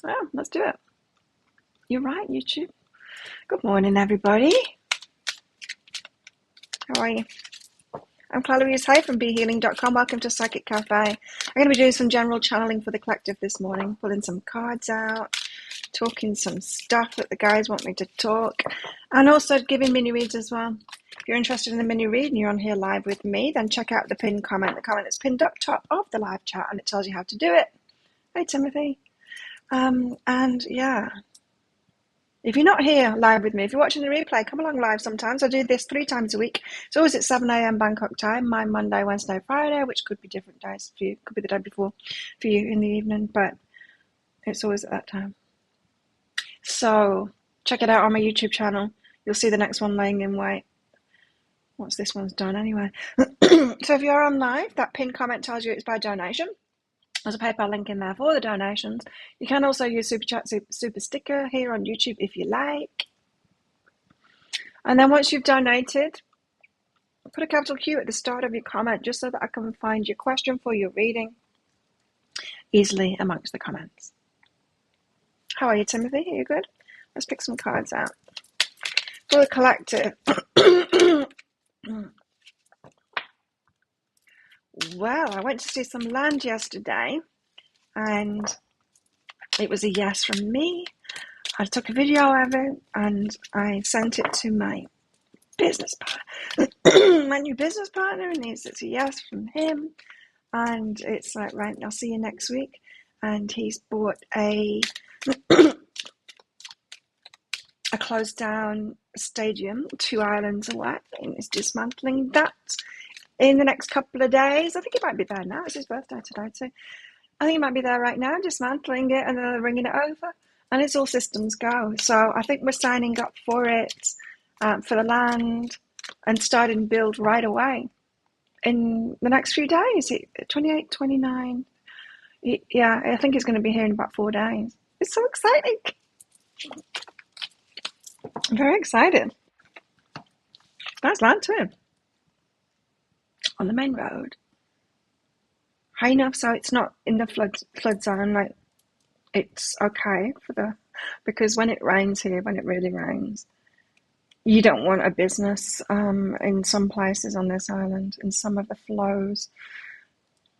Well, let's do it. You're right, YouTube. Good morning, everybody. How are you? I'm Clarice Hay from BeHealing.com. Welcome to Psychic Cafe. I'm going to be doing some general channeling for the collective this morning, pulling some cards out, talking some stuff that the guys want me to talk, and also giving mini reads as well. If you're interested in the mini read and you're on here live with me, then check out the pinned comment. The comment is pinned up top of the live chat, and it tells you how to do it. Hey, Timothy. And yeah, if you're not here live with me, if you're watching the replay, come along live sometimes. I do this 3 times a week. It's always at 7 a.m. Bangkok time, my Monday, Wednesday, Friday, which could be different days for you. Could be the day before for you in the evening, but it's always at that time. So check it out on my YouTube channel. You'll see the next one laying in wait. Once this one's done anyway. So if you're on live, that pinned comment tells you it's by donation. There's a PayPal link in there for the donations. You can also use Super Chat, Super Sticker here on YouTube if you like. And then once you've donated, put a capital Q at the start of your comment just so that I can find your question for your reading easily amongst the comments. How are you, Timothy? Are you good? Let's pick some cards out. For the collective. Well, I went to see some land yesterday, and it was a yes from me. I took a video of it, and I sent it to my business partner, my new business partner, and it's a yes from him. And it's like, right, I'll see you next week. And he's bought a closed down stadium 2 islands away, and is dismantling that in the next couple of days. I think he might be there now. It's his birthday today too. I think he might be there right now, dismantling it and then bringing it over. And it's all systems go. So I think we're signing up for it, for the land, and starting build right away in the next few days. 28, 29. Yeah, I think it's going to be here in about 4 days. It's so exciting. I'm very excited. Nice land too. On the main road. High enough so it's not in the flood zone. Like, it's okay because when it rains here, when it really rains, you don't want a business in some places on this island, in some of the flows.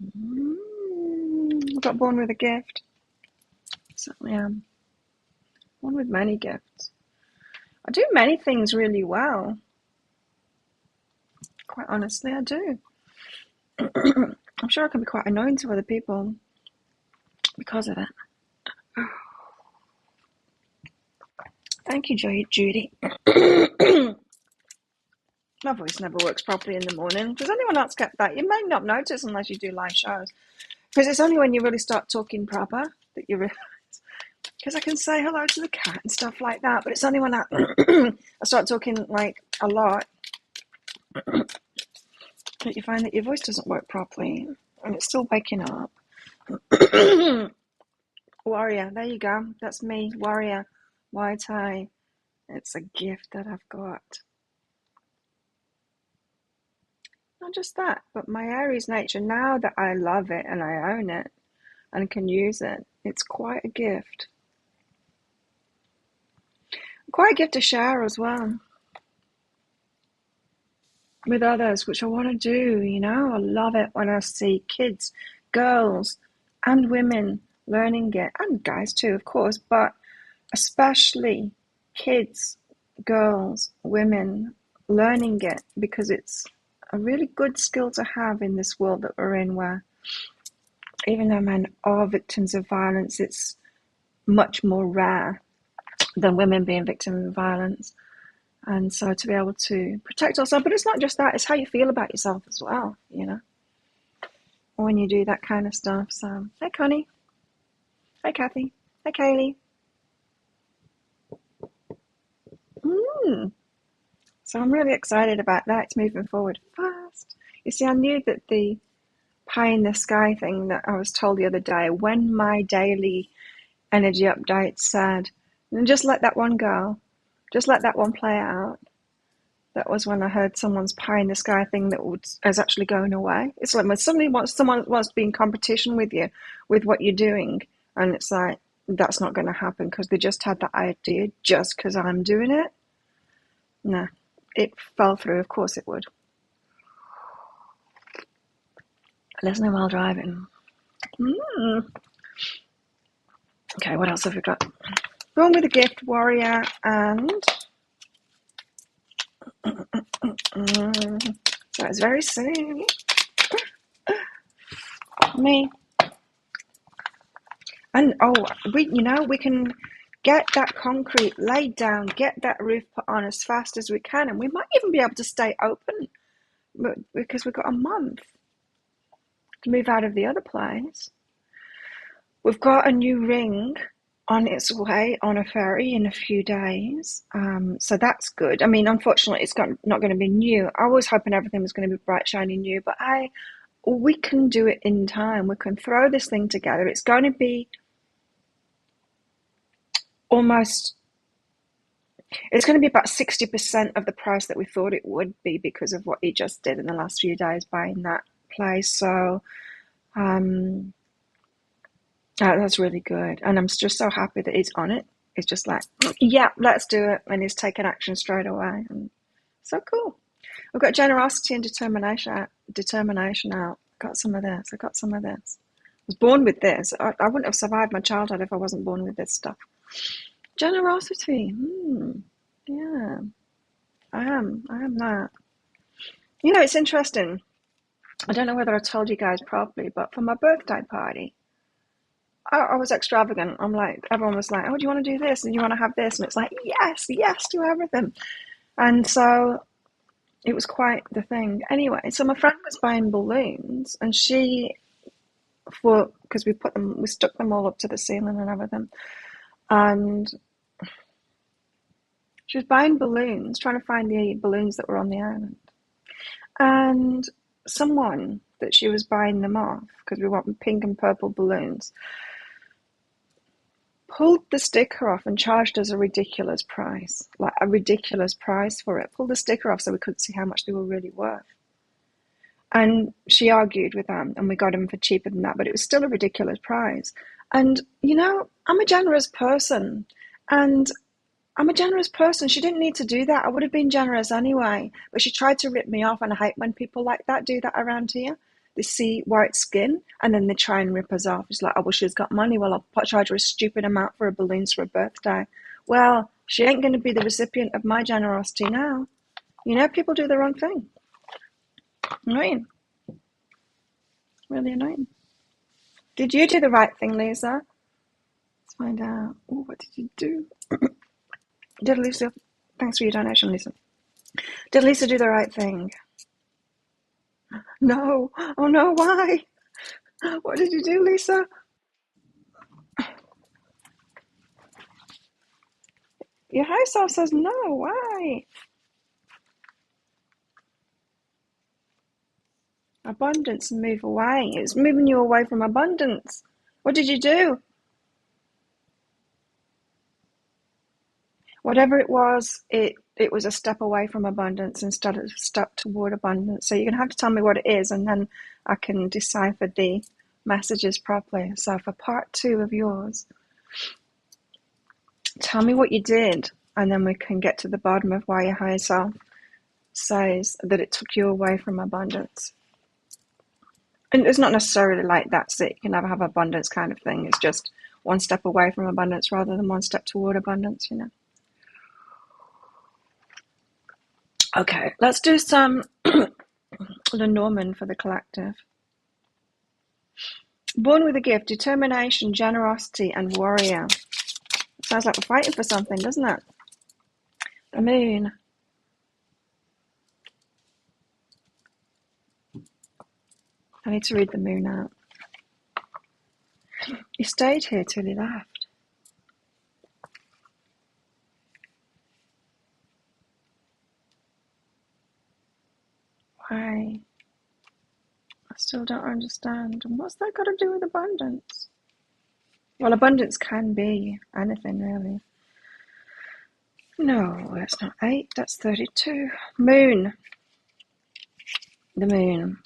I got born with a gift. So yeah, born with many gifts. I do many things really well. Quite honestly, I do. I'm sure I can be quite annoying to other people because of it. Thank you, Judy. My voice never works properly in the morning. Does anyone else get that? You may not notice unless you do live shows. Because it's only when you really start talking proper that you realise. Because I can say hello to the cat and stuff like that, but it's only when I start talking like a lot that you find that your voice doesn't work properly and it's still waking up. Warrior, there you go. That's me, Warrior. White eye. It's a gift that I've got. Not just that, but my Aries nature, now that I love it and I own it and can use it, it's quite a gift. Quite a gift to share as well with others, which I want to do, you know. I love it when I see kids, girls, and women learning it, and guys too, of course, but especially kids, girls, women learning it, because it's a really good skill to have in this world that we're in, where even though men are victims of violence, it's much more rare than women being victims of violence. And so to be able to protect ourselves, but it's not just that, it's how you feel about yourself as well, you know, when you do that kind of stuff. So, hey Connie, hey Kathy, hey Kaylee. So I'm really excited about that. It's moving forward fast. You see, I knew that the pie in the sky thing that I was told the other day, when my daily energy update said, just let that one go. Just let that one play out. That was when I heard someone's pie in the sky thing that is actually going away. It's like when someone wants to be in competition with you, with what you're doing, and it's like, that's not going to happen because they just had that idea just because I'm doing it. Nah, it fell through. Of course it would. Listening while driving. Okay, what else have we got? Born with a Gift, Warrior, and that is very soon. Me. And we can get that concrete laid down, get that roof put on as fast as we can, and we might even be able to stay open because we've got a month to move out of the other place. We've got a new ring on its way on a ferry in a few days, so that's good. I mean, unfortunately, it's not going to be new. I was hoping everything was going to be bright, shiny new, but we can do it in time. We can throw this thing together. It's going to be it's going to be about 60% of the price that we thought it would be because of what he just did in the last few days buying that place. So that's really good. And I'm just so happy that he's on it. It's just like, yeah, let's do it. And he's taken action straight away. And so cool. We've got generosity and determination out. I got some of this. I was born with this. I wouldn't have survived my childhood if I wasn't born with this stuff. Generosity. Yeah, I am that. You know, it's interesting. I don't know whether I told you guys properly, but for my birthday party, I was extravagant. I'm like, everyone was like, oh, do you want to do this? And you want to have this? And it's like, yes, to everything. And so it was quite the thing. Anyway, so my friend was buying balloons and because we stuck them all up to the ceiling and everything. And she was buying balloons, trying to find the balloons that were on the island. And someone that she was buying them off, because we want pink and purple balloons, pulled the sticker off and charged us a ridiculous price for it. Pulled the sticker off so we couldn't see how much they were really worth. And she argued with them, and we got them for cheaper than that, but it was still a ridiculous price. And, you know, I'm a generous person, She didn't need to do that. I would have been generous anyway, but she tried to rip me off, and I hate when people like that do that around here. They see white skin, and then they try and rip us off. It's like, oh, well, she's got money. Well, I'll charge her a stupid amount for her balloons for her birthday. Well, she ain't going to be the recipient of my generosity now. You know, people do the wrong thing. Annoying. Really annoying. Did you do the right thing, Lisa? Let's find out. Oh, what did you do? Did Lisa? Thanks for your donation, Lisa. Did Lisa do the right thing? No. Oh no, why? What did you do, Lisa? Your house elf says no, why? Abundance and move away. It's moving you away from abundance. What did you do? Whatever it was a step away from abundance instead of a step toward abundance. So you're going to have to tell me what it is, and then I can decipher the messages properly. So for part 2 of yours, tell me what you did, and then we can get to the bottom of why your higher self says that it took you away from abundance. And it's not necessarily like that's it. You can never have abundance kind of thing. It's just one step away from abundance rather than one step toward abundance, you know. Okay, let's do some Lenormand for the collective. Born with a gift, determination, generosity, and warrior. Sounds like we're fighting for something, doesn't it? The moon. I need to read the moon out. He stayed here till he left. Why? I still don't understand. And what's that got to do with abundance? Well, abundance can be anything, really. No, that's not 8, that's 32. Moon. The moon.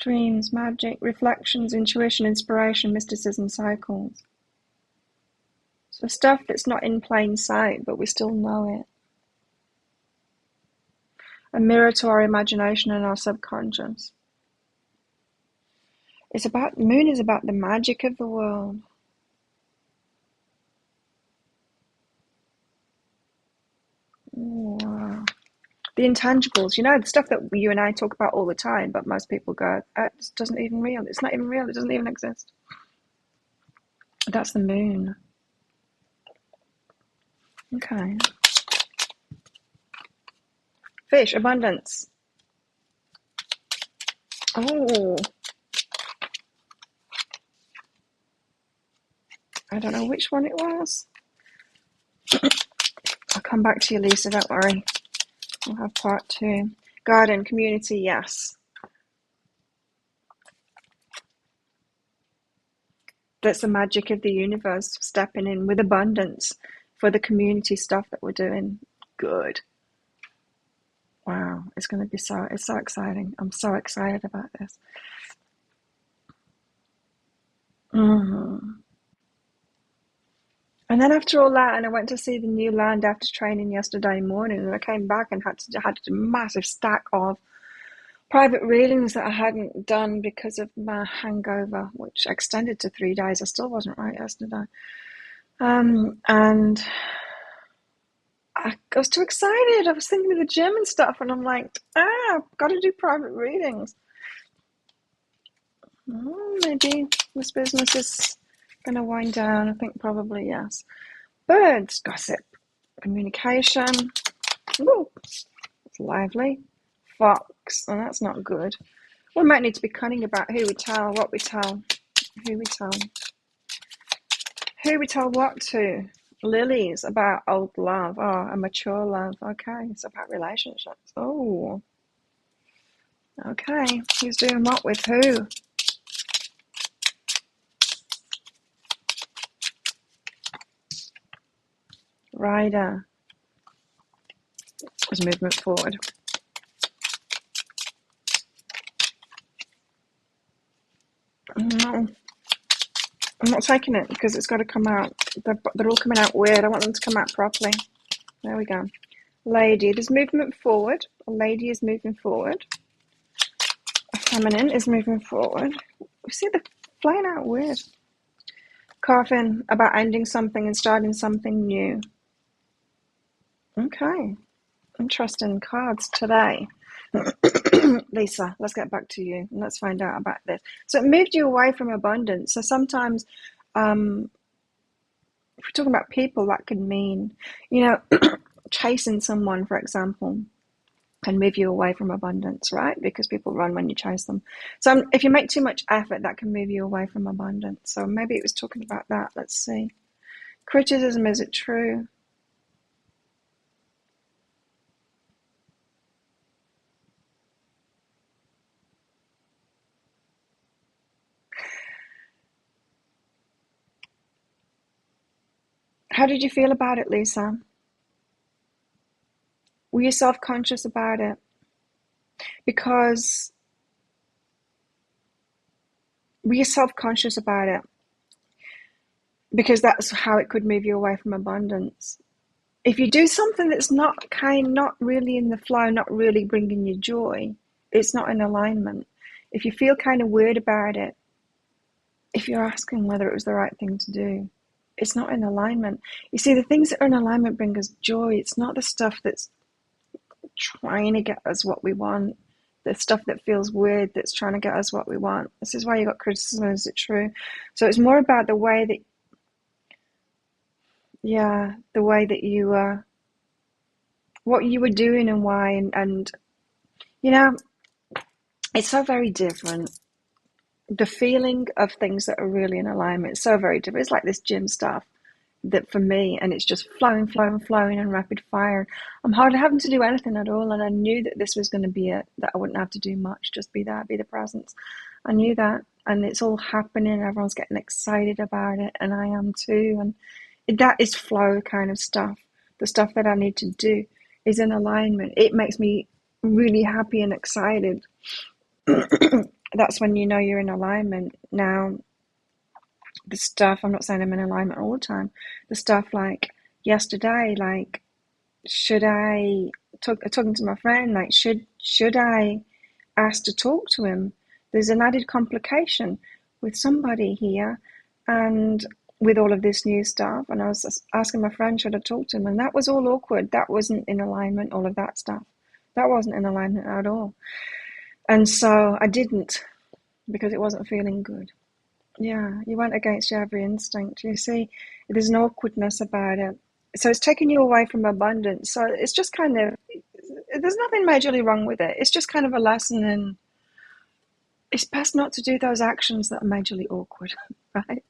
Dreams, magic, reflections, intuition, inspiration, mysticism, cycles. So stuff that's not in plain sight, but we still know it. A mirror to our imagination and our subconscious. The moon is about the magic of the world. Wow. The intangibles, the stuff that you and I talk about all the time, but most people go, it doesn't even real. It's not even real. It doesn't even exist. That's the moon. Okay. Fish, abundance. Oh. I don't know which one it was. I'll come back to you, Lisa, don't worry. We'll have part 2. Garden, community, yes. That's the magic of the universe, stepping in with abundance for the community stuff that we're doing. Good. Wow, it's so exciting. I'm so excited about this. And then after all that, and I went to see the new land after training yesterday morning, and I came back and had a massive stack of private readings that I hadn't done because of my hangover, which extended to 3 days. I still wasn't right yesterday. And I was too excited. I was thinking of the gym and stuff, and I'm like, I've got to do private readings. Maybe this business is going to wind down. I think probably yes. Birds, gossip, communication. Ooh, it's lively. Fox, and that's not good. We might need to be cunning about who we tell, what we tell, who we tell. Who we tell what to. Lilies, about old love. Oh, a mature love. Okay, it's about relationships. Oh. Okay, who's doing what with who? Rider. There's movement forward. No. I'm not taking it because it's got to come out. They're all coming out weird. I want them to come out properly. There we go. Lady. There's movement forward. A lady is moving forward. A feminine is moving forward. You see, they're flying out weird. Coffin, about ending something and starting something new. Okay. Interesting cards today. Lisa, let's get back to you and let's find out about this. So it moved you away from abundance. So sometimes, if we're talking about people, that could mean, chasing someone, for example, can move you away from abundance, right? Because people run when you chase them. So if you make too much effort, that can move you away from abundance. So maybe it was talking about that. Let's see. Criticism, is it true? How did you feel about it, Lisa? Were you self-conscious about it? Were you self-conscious about it? Because that's how it could move you away from abundance. If you do something that's not really in the flow, not really bringing you joy, it's not in alignment. If you feel kind of weird about it, if you're asking whether it was the right thing to do, it's not in alignment. You see, the things that are in alignment bring us joy. It's not the stuff that's trying to get us what we want, the stuff that feels weird that's trying to get us what we want. This is why you got criticism, is it true? So it's more about the way that you what you were doing and why, and it's so very different. The feeling of things that are really in alignment is so very different. It's like this gym stuff that for me, and it's just flowing and rapid fire. I'm hardly having to do anything at all, and I knew that this was going to be it, that I wouldn't have to do much, just be there, be the presence. I knew that, and it's all happening. Everyone's getting excited about it, and I am too, and that is flow kind of stuff. The stuff that I need to do is in alignment. It makes me really happy and excited. that's when you know you're in alignment. Now, the stuff, I'm not saying I'm in alignment all the time, the stuff like yesterday, like, should I, talking to my friend, like, should I ask to talk to him? There's an added complication with somebody here, and with all of this new stuff, and I was asking my friend, should I talk to him? And that was all awkward. That wasn't in alignment, all of that stuff. That wasn't in alignment at all. And so I didn't, because it wasn't feeling good. Yeah, you went against your every instinct. You see, there's an awkwardness about it. So it's taking you away from abundance. So it's just kind of, there's nothing majorly wrong with it. It's just kind of a lesson in, it's best not to do those actions that are majorly awkward, right?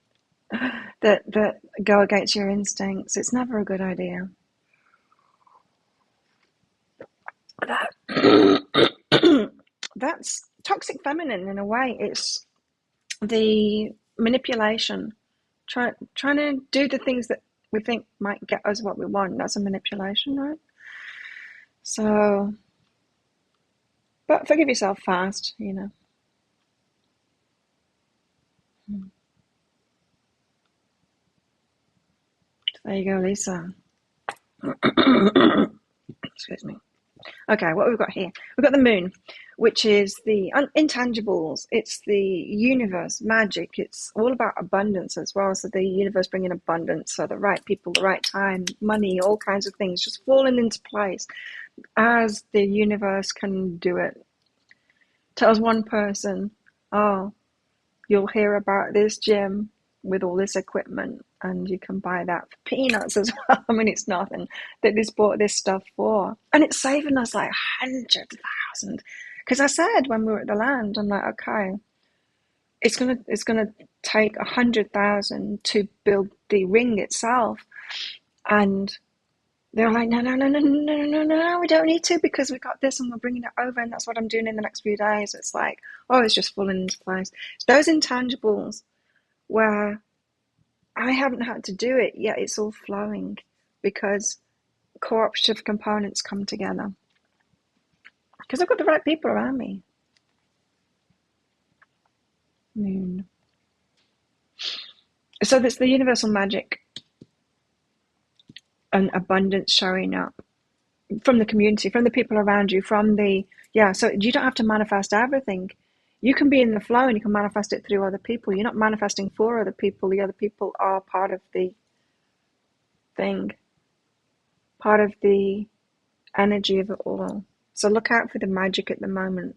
That go against your instincts. It's never a good idea. That's toxic feminine in a way. It's the manipulation, trying to do the things that we think might get us what we want. That's a manipulation, right? So, but forgive yourself fast, you know. There you go, Lisa. Excuse me. Okay, what we've got here? We've got the moon, which is the intangibles. It's the universe, magic. It's all about abundance as well. So the universe bringing abundance. So the right people, the right time, money, all kinds of things just falling into place as the universe can do it. Tells one person, oh, you'll hear about this gym with all this equipment, and you can buy that for peanuts as well. I mean, it's nothing that this bought this stuff for, and it's saving us like hundreds of thousands. Because I said when we were at the land, I'm like, okay, it's gonna take 100,000 to build the ring itself, and they're like, no, we don't need to, because we got this and we're bringing it over, and that's what I'm doing in the next few days. It's like, oh, it's just falling into place. It's those intangibles where I haven't had to do it yet, it's all flowing because cooperative components come together. Because I've got the right people around me. Moon. So there's the universal magic and abundance showing up from the community, from the people around you, from the, so you don't have to manifest everything. You can be in the flow and you can manifest it through other people. You're not manifesting for other people. The other people are part of the thing, part of the energy of it all. So look out for the magic at the moment.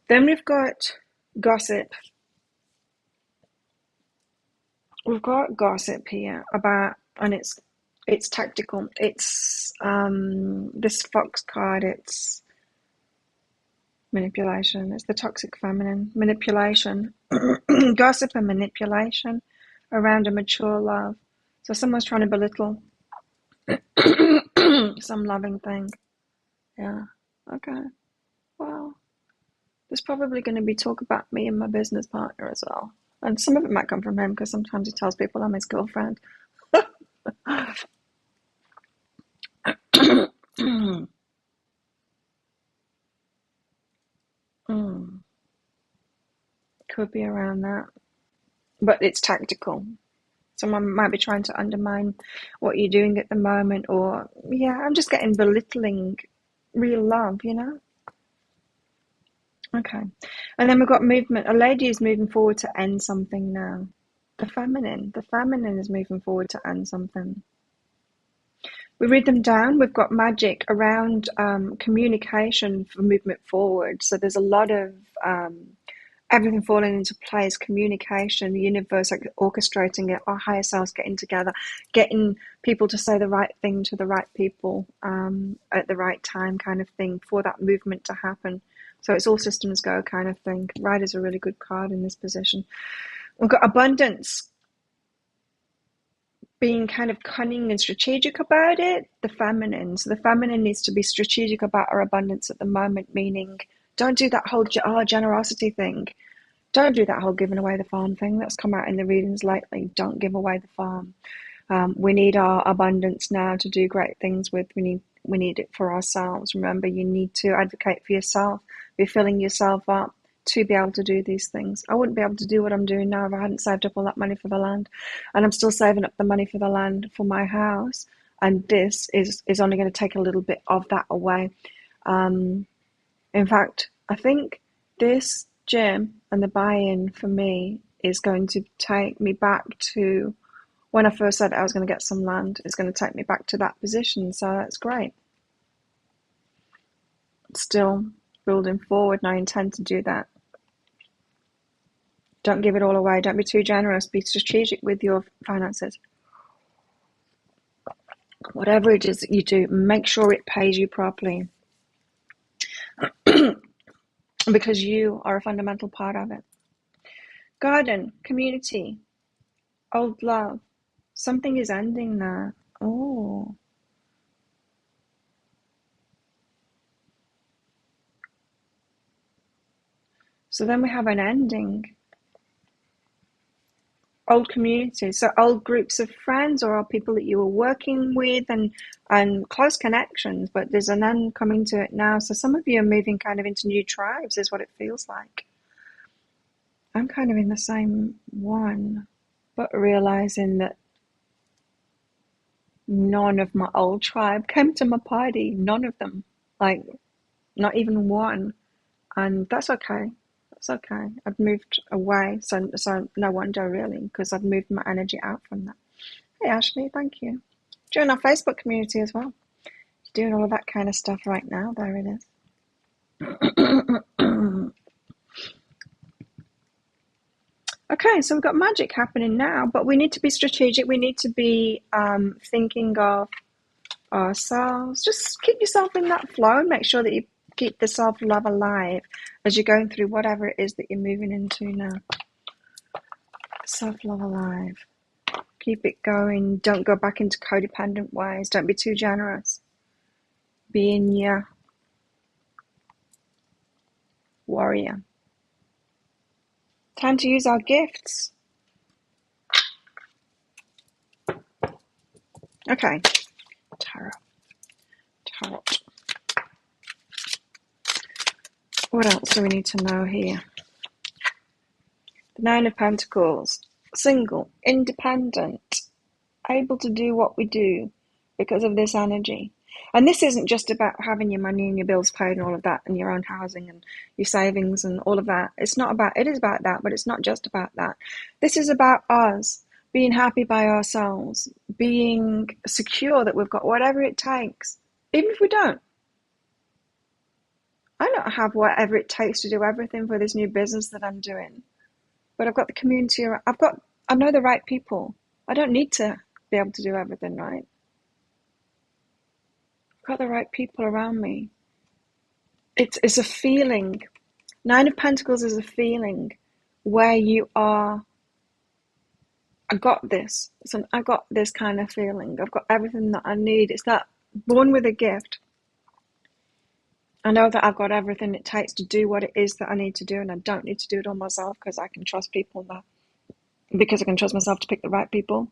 Then we've got gossip. We've got gossip here about, and it's tactical. It's this fox card. It's manipulation. It's the toxic feminine. Manipulation. Gossip and manipulation around a mature love. So someone's trying to belittle some loving thing. Yeah. Okay. Well, there's probably going to be talk about me and my business partner as well. And some of it might come from him, because sometimes he tells people I'm his girlfriend. Could be around that. But it's tactical. Someone might be trying to undermine what you're doing at the moment, or, I'm just getting belittling real love, you know? Okay. And then we've got movement. A lady is moving forward to end something now. The feminine is moving forward to end something. We read them down. We've got magic around communication for movement forward. So there's a lot of everything falling into place, communication, the universe orchestrating it, our higher selves getting together, getting people to say the right thing to the right people at the right time, kind of thing, for that movement to happen. So it's all systems go kind of thing. Rider's a really good card in this position. We've got abundance, being kind of cunning and strategic about it. The feminine. So the feminine needs to be strategic about our abundance at the moment, meaning don't do that whole generosity thing. Don't do that whole giving away the farm thing that's come out in the readings lately. Don't give away the farm. We need our abundance now to do great things with. We we need it for ourselves. Remember, you need to advocate for yourself, be filling yourself up to be able to do these things. I wouldn't be able to do what I'm doing now if I hadn't saved up all that money for the land. And I'm still saving up the money for the land for my house. And this is only going to take a little bit of that away. In fact, I think this gym and the buy-in for me is going to take me back to when I first said I was going to get some land. It's going to take me back to that position. So that's great. Still building forward, and I intend to do that. Don't give it all away. Don't be too generous. Be strategic with your finances. Whatever it is that you do, make sure it pays you properly. Because you are a fundamental part of it. Garden, community, old love. Something is ending there. Oh. So then we have an ending. Old communities, so old groups of friends or old people that you were working with and close connections, but there's an end coming to it now. So some of you are moving kind of into new tribes is what it feels like. I'm kind of in the same one, but realizing that none of my old tribe came to my party. None of them, like not even one. And that's okay. That's okay. I've moved away, so no wonder really, because I've moved my energy out from that. Hey Ashley, thank you. Join our Facebook community as well. Doing all of that kind of stuff right now. There it is. Okay, so we've got magic happening now, but we need to be strategic. We need to be thinking of ourselves. Just keep yourself in that flow and make sure that you keep the self-love alive as you're going through whatever it is that you're moving into now. Self-love alive. Keep it going. Don't go back into codependent ways. Don't be too generous. Be in your warrior. Time to use our gifts. Okay. Tarot. What else do we need to know here? The Nine of Pentacles. Single, independent, able to do what we do because of this energy. And this isn't just about having your money and your bills paid and all of that and your own housing and your savings and all of that. It is about that, but it's not just about that. This is about us being happy by ourselves, being secure that we've got whatever it takes, even if we don't. I don't have whatever it takes to do everything for this new business that I'm doing, but I've got the community around. I know the right people. I don't need to be able to do everything right. I've got the right people around me. It's a feeling. Nine of Pentacles is a feeling where you are. I got this. I got this kind of feeling. I've got everything that I need. It's that born with a gift. I know that I've got everything it takes to do what it is that I need to do, and I don't need to do it all myself because I can trust people now. Because I can trust myself to pick the right people.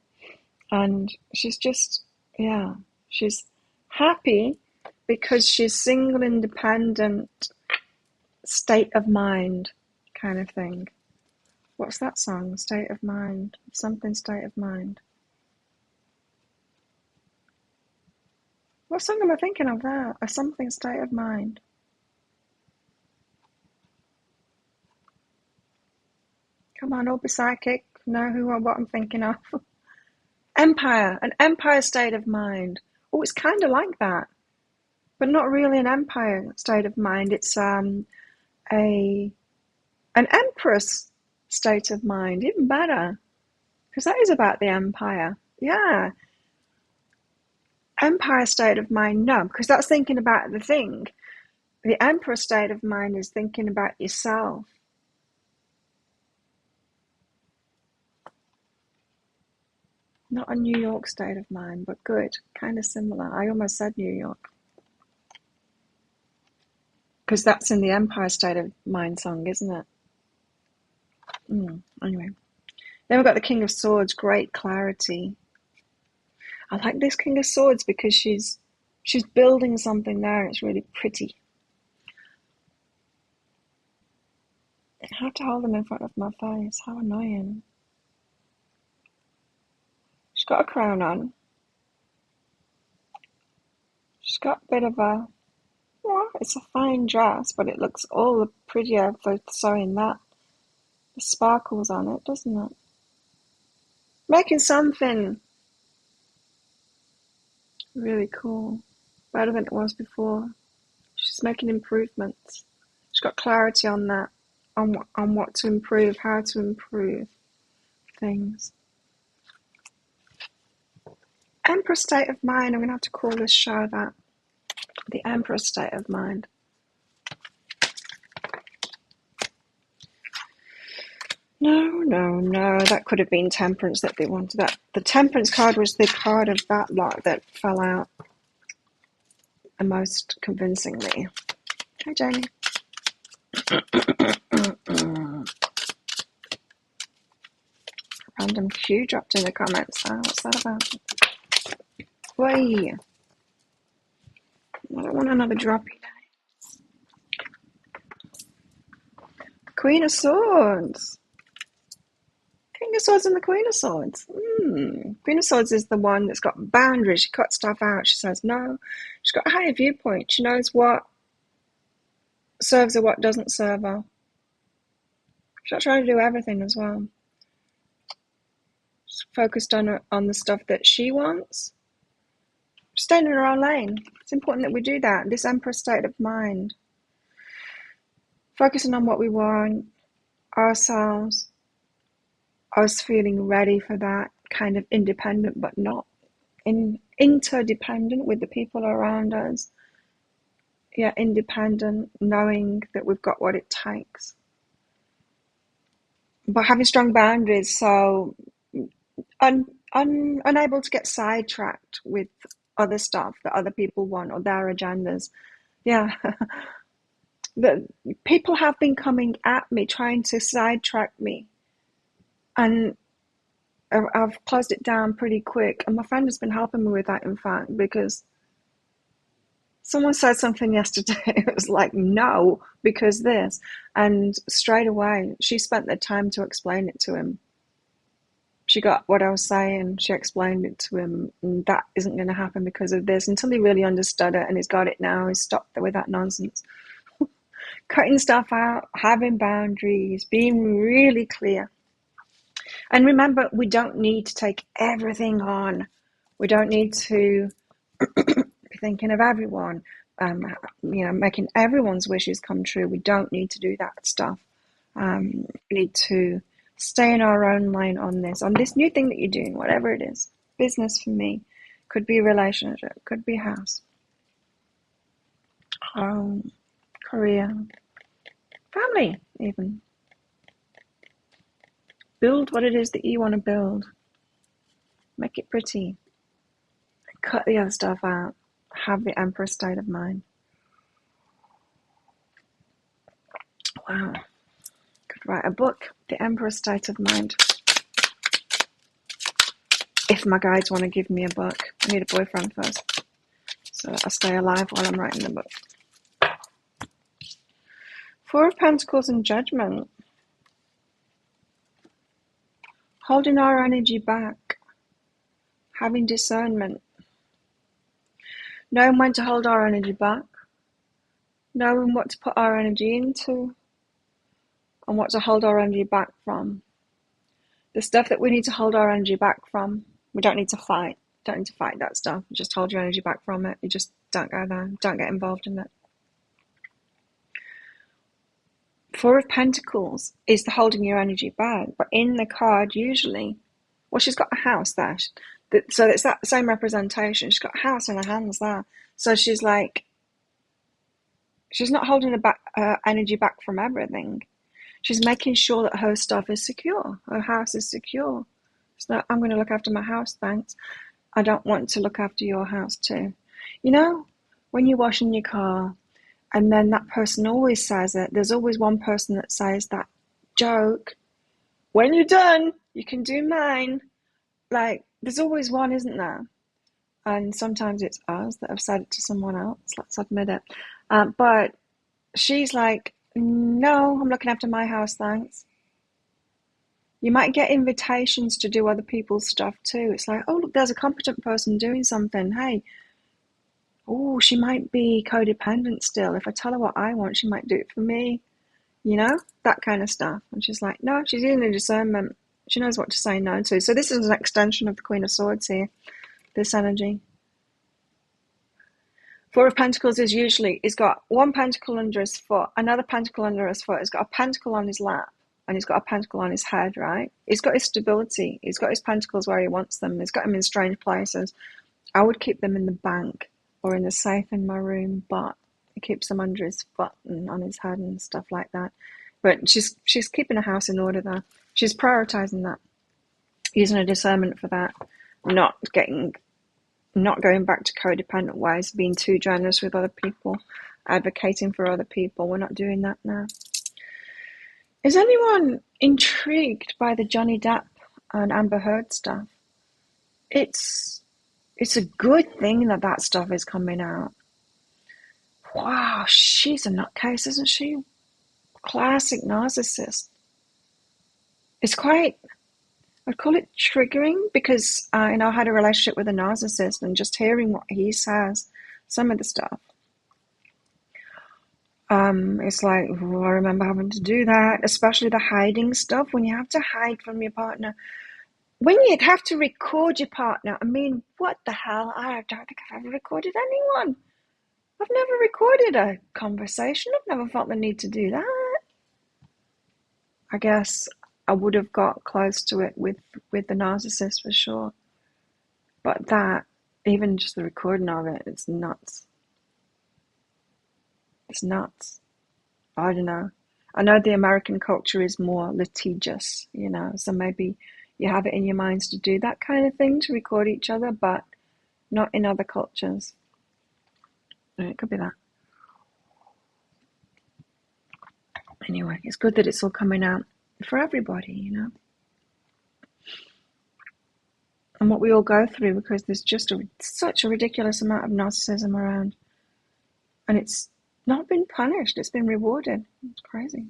And she's just, she's happy because she's single, independent, state of mind kind of thing. What's that song? State of mind. Something state of mind. What song am I thinking of there? A something state of mind. Come on, all be psychic. Know who or what I'm thinking of. Empire. An empire state of mind. Oh, it's kind of like that. But not really an empire state of mind. It's an Empress state of mind. Even better. Because that is about the empire. Yeah. Empire state of mind, no. Because that's thinking about the thing. The Emperor state of mind is thinking about yourself. Not a New York state of mind, but good. Kind of similar. I almost said New York. Because that's in the Empire state of mind song, isn't it? Anyway. Then we've got the King of Swords. Great clarity. I like this King of Swords because she's She's building something there and it's really pretty. I have to hold them in front of my face. How annoying. She's got a crown on. She's got a bit of a... Well, it's a fine dress, but it looks all the prettier for sewing that. The sparkles on it, doesn't it? Making something really cool. Better than it was before. She's making improvements. She's got clarity on that. On what to improve, how to improve things. Empress state of mind. I'm going to have to call this show that. The Empress state of mind. No. That could have been Temperance that they wanted. That the Temperance card was the card of that lot that fell out the most convincingly. Hi, Jamie. Random Q dropped in the comments. What's that about? Wait. I don't want another droppy day. Queen of Swords. King of Swords and the Queen of Swords. Queen of Swords is the one that's got boundaries. She cuts stuff out. She says no. She's got a higher viewpoint. She knows what serves her, what doesn't serve her. She's not trying to do everything as well. She's focused on the stuff that she wants. Staying in her own lane. It's important that we do that. This Empress state of mind. Focusing on what we want, ourselves, us feeling ready for that, kind of independent but not interdependent with the people around us. Yeah, independent, knowing that we've got what it takes. But having strong boundaries, so unable to get sidetracked with other stuff that other people want or their agendas. Yeah. The people have been coming at me, trying to sidetrack me. And I've closed it down pretty quick. And my friend has been helping me with that, in fact, because someone said something yesterday. It was like, no, because this. And straight away, she spent the time to explain it to him. She got what I was saying. She explained it to him. And that isn't going to happen because of this. Until he really understood it and he's got it now. He's stopped with that nonsense. Cutting stuff out, having boundaries, being really clear. And remember, we don't need to take everything on. We don't need to be thinking of everyone, making everyone's wishes come true. We don't need to do that stuff. We need to stay in our own lane on this new thing that you're doing, whatever it is. Business for me. Could be a relationship. Could be a house. Home. Career. Family, even. Build what it is that you want to build. Make it pretty. Cut the other stuff out. Have the Empress state of mind. Wow. Could write a book. The Empress state of mind. If my guides want to give me a book. I need a boyfriend first. So that I stay alive while I'm writing the book. Four of Pentacles and Judgment. Holding our energy back. Having discernment. Knowing when to hold our energy back. Knowing what to put our energy into. And what to hold our energy back from. The stuff that we need to hold our energy back from, we don't need to fight. Don't need to fight that stuff. Just hold your energy back from it. You just don't go there. Don't get involved in it. Four of Pentacles is the holding your energy back. But in the card, usually, well, she's got a house there. So it's that same representation. She's got a house in her hands there. So she's like, she's not holding her energy back from everything. She's making sure that her stuff is secure. Her house is secure. It's not, I'm going to look after my house, thanks. I don't want to look after your house too. You know, when you're washing your car, and then that person always says it, there's always one person that says that joke. When you're done, you can do mine. Like, there's always one, isn't there? and sometimes it's us that have said it to someone else. Let's admit it. But she's like, no, I'm looking after my house, thanks. You might get invitations to do other people's stuff too. It's like, oh, look, there's a competent person doing something. Hey, oh, she might be codependent still. If I tell her what I want, she might do it for me. You know, that kind of stuff. And she's like, no, she's using her discernment. She knows what to say no to. So this is an extension of the Queen of Swords here, this energy. Four of Pentacles is usually, he's got one pentacle under his foot, another pentacle under his foot. He's got a pentacle on his lap, and he's got a pentacle on his head, right? He's got his stability. He's got his pentacles where he wants them. He's got them in strange places. I would keep them in the bank or in the safe in my room, but he keeps them under his foot and on his head and stuff like that. But she's keeping a house in order there. She's prioritizing that, using her discernment for that, not going back to codependent ways, being too generous with other people, advocating for other people. We're not doing that now. Is anyone intrigued by the Johnny Depp and Amber Heard stuff? It's a good thing that stuff is coming out. Wow, she's a nutcase, isn't she? Classic narcissist. It's quite, I'd call it triggering, because I had a relationship with a narcissist, and just hearing what he says, some of the stuff, it's like, oh, I remember having to do that, especially the hiding stuff, when you have to hide from your partner. When you have to record your partner, I mean, what the hell? I don't think I've ever recorded anyone. I've never recorded a conversation. I've never felt the need to do that. I guess I would have got close to it with the narcissist for sure. But that, even just the recording of it, it's nuts. It's nuts. I don't know. I know the American culture is more litigious, you know, so maybe you have it in your minds to do that kind of thing, to record each other, but not in other cultures. It could be that. Anyway, it's good that it's all coming out for everybody, you know. And what we all go through, because there's just such a ridiculous amount of narcissism around. And it's not been punished, it's been rewarded. It's crazy.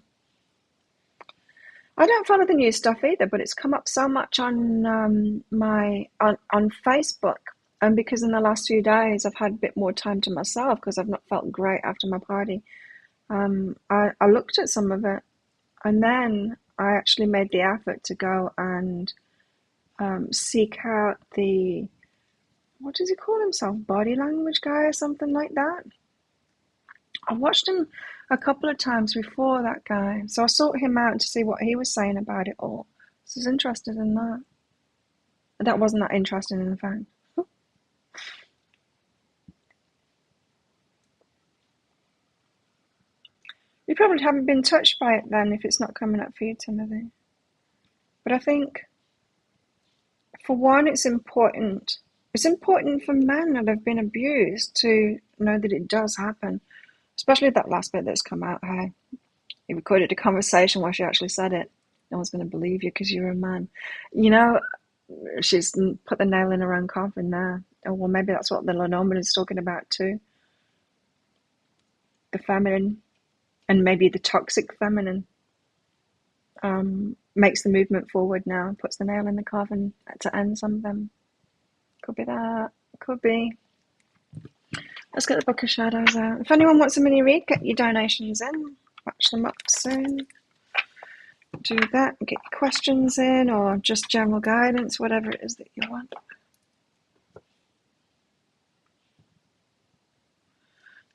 I don't follow the news stuff either, but it's come up so much on on Facebook. And because in the last few days I've had a bit more time to myself, because I've not felt great after my party, I looked at some of it, and then I actually made the effort to go and seek out the, what does he call himself, body language guy or something like that. I watched him a couple of times before, that guy, so I sought him out to see what he was saying about it all. So I was interested in that. That wasn't that interesting, in fact. You probably haven't been touched by it then, if it's not coming up for you, Timothy. But I think, for one, it's important. It's important for men that have been abused to know that it does happen. Especially that last bit that's come out. Hey, he recorded a conversation where she actually said it. No one's going to believe you because you're a man. You know, she's put the nail in her own coffin there. Oh, well, maybe that's what the Lenormand is talking about too. The feminine, and maybe the toxic feminine, makes the movement forward now, puts the nail in the coffin to end some of them. Could be that. Could be. Let's get the Book of Shadows out. If anyone wants a mini read, get your donations in. Watch them up soon. Do that. Get your questions in, or just general guidance, whatever it is that you want.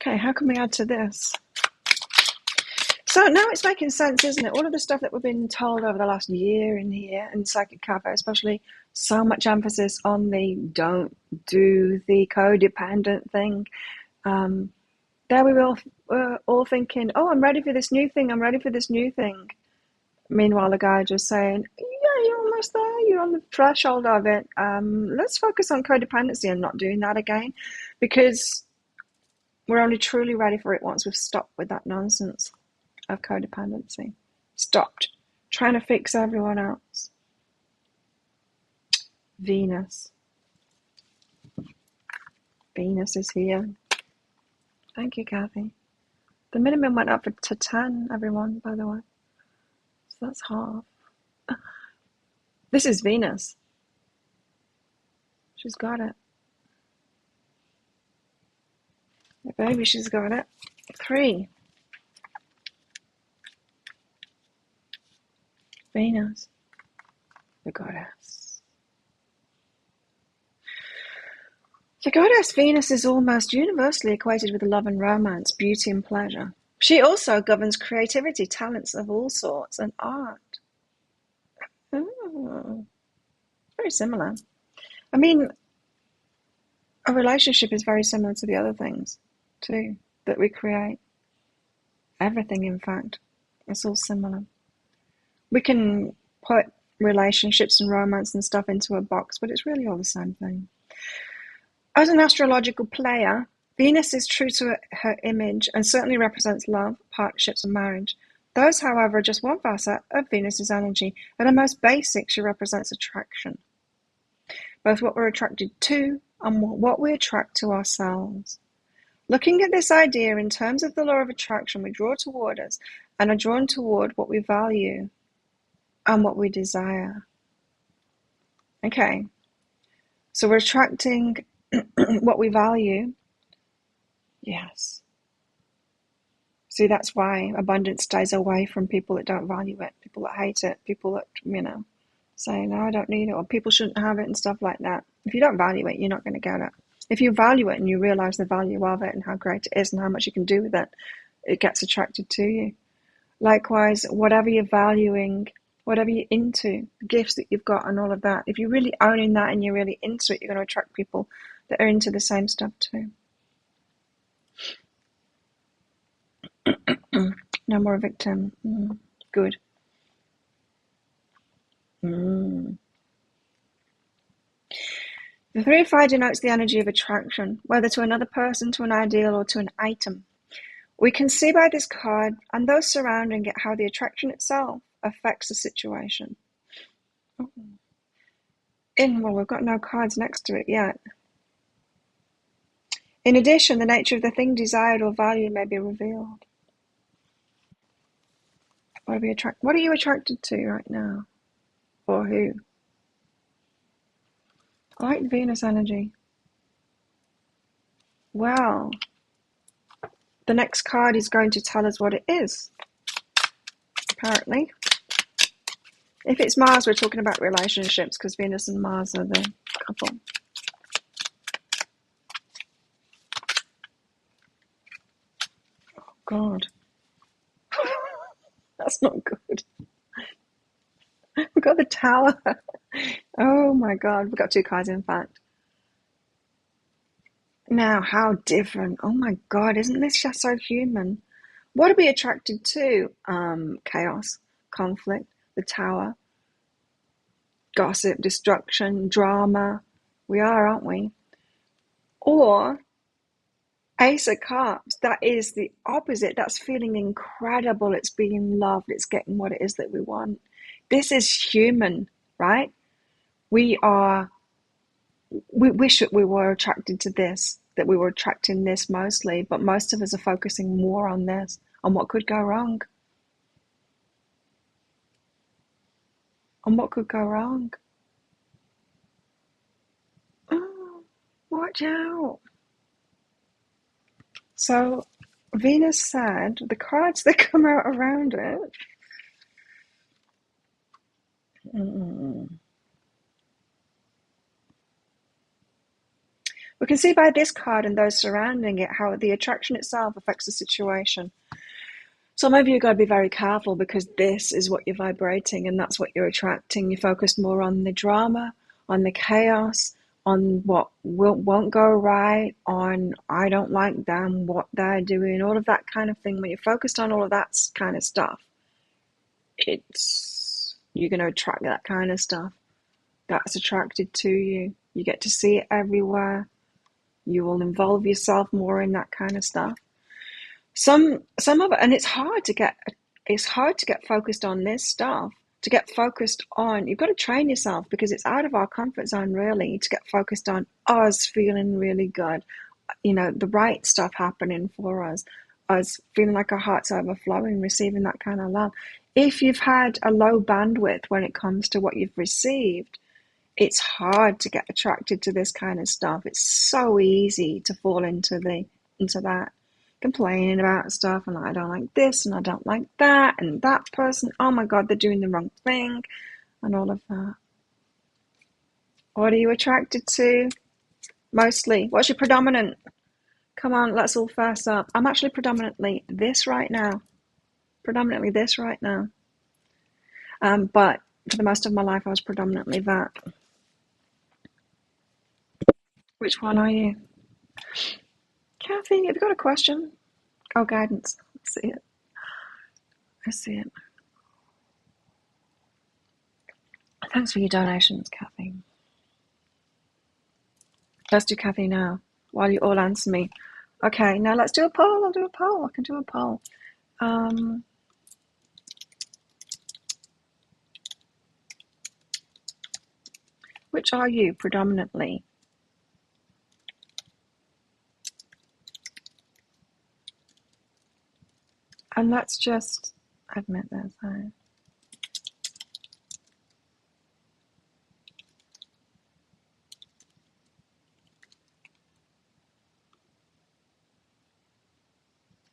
Okay, how can we add to this? So now it's making sense, isn't it? All of the stuff that we've been told over the last year in here in Psychic Cafe, especially, so much emphasis on the don't do the codependent thing. There we were all thinking, oh, I'm ready for this new thing, I'm ready for this new thing. Meanwhile, the guy just saying, yeah, you're almost there, you're on the threshold of it. Let's focus on codependency and not doing that again, because we're only truly ready for it once we've stopped with that nonsense of codependency. Stopped trying to fix everyone else. Venus. Venus is here. Thank you, Kathy. The minimum went up to 10, everyone, by the way. So that's half. This is Venus. She's got it. Yeah, baby, she's got it. 3. Venus, the goddess. The goddess Venus is almost universally equated with love and romance, beauty and pleasure. She also governs creativity, talents of all sorts, and art. Oh, very similar. I mean, a relationship is very similar to the other things, too, that we create. Everything, in fact, it's all similar. We can put relationships and romance and stuff into a box, but it's really all the same thing. As an astrological player, Venus is true to her image and certainly represents love, partnerships, and marriage. Those, however, are just one facet of Venus's energy. At her most basic, she represents attraction, both what we're attracted to and what we attract to ourselves. Looking at this idea in terms of the law of attraction, we draw toward us and are drawn toward what we value and what we desire. Okay, so we're attracting what we value. Yes. See, that's why abundance stays away from people that don't value it, people that hate it, people that, say, no, I don't need it, or people shouldn't have it and stuff like that. If you don't value it, you're not going to get it. If you value it and you realize the value of it and how great it is and how much you can do with it, it gets attracted to you. Likewise, whatever you're valuing, whatever you're into, the gifts that you've got and all of that, if you're really owning that and you're really into it, you're going to attract people that are into the same stuff too. No more victim. Good. The 3 of fire denotes the energy of attraction, whether to another person, to an ideal, or to an item. We can see by this card and those surrounding it how the attraction itself affects the situation. Well, we've got no cards next to it yet. In addition, the nature of the thing desired or valued may be revealed. What are you attracted to right now? Or who? I like Venus energy. Well, the next card is going to tell us what it is, apparently. If it's Mars, we're talking about relationships, because Venus and Mars are the couple. Oh, God. That's not good. We've got the Tower. Oh, my God. We've got 2 cards, in fact. Now, how different. Oh, my God. Isn't this just so human? What are we attracted to? Chaos, conflict, the Tower, gossip, destruction, drama. We are, aren't we? Or Ace of Cups, that is the opposite. That's feeling incredible. It's being loved. It's getting what it is that we want. This is human, right? We wish that we were attracted to this, that we were attracting this mostly, but most of us are focusing more on this, on what could go wrong. On what could go wrong. Oh, watch out. So Venus said, the cards that come out around it. We can see by this card and those surrounding it how the attraction itself affects the situation. Some of you got to be very careful, because this is what you're vibrating and that's what you're attracting. You're focused more on the drama, on the chaos, on what won't go right, on I don't like them, what they're doing, all of that kind of thing. When you're focused on all of that kind of stuff, you're going to attract that kind of stuff. That's attracted to you. You get to see it everywhere. You will involve yourself more in that kind of stuff. Some of it, and it's hard to get focused on this stuff. To get focused on, you've got to train yourself, because it's out of our comfort zone really to get focused on us feeling really good, the right stuff happening for us feeling like our heart's overflowing, receiving that kind of love. If you've had a low bandwidth when it comes to what you've received, it's hard to get attracted to this kind of stuff. It's so easy to fall into that, complaining about stuff, and I don't like this and I don't like that, and that person, oh my God, they're doing the wrong thing, and all of that. What are you attracted to mostly? What's your predominant? Come on, let's all fess up. I'm actually predominantly this right now. But for the most of my life, I was predominantly that. Which one are you? Kathy, have you got a question? Oh, guidance. I see it. Thanks for your donations, Kathy. Let's do Kathy now, while you all answer me. Okay, now let's do a poll. I'll do a poll. I can do a poll. Which are you predominantly? And let's just admit there's that.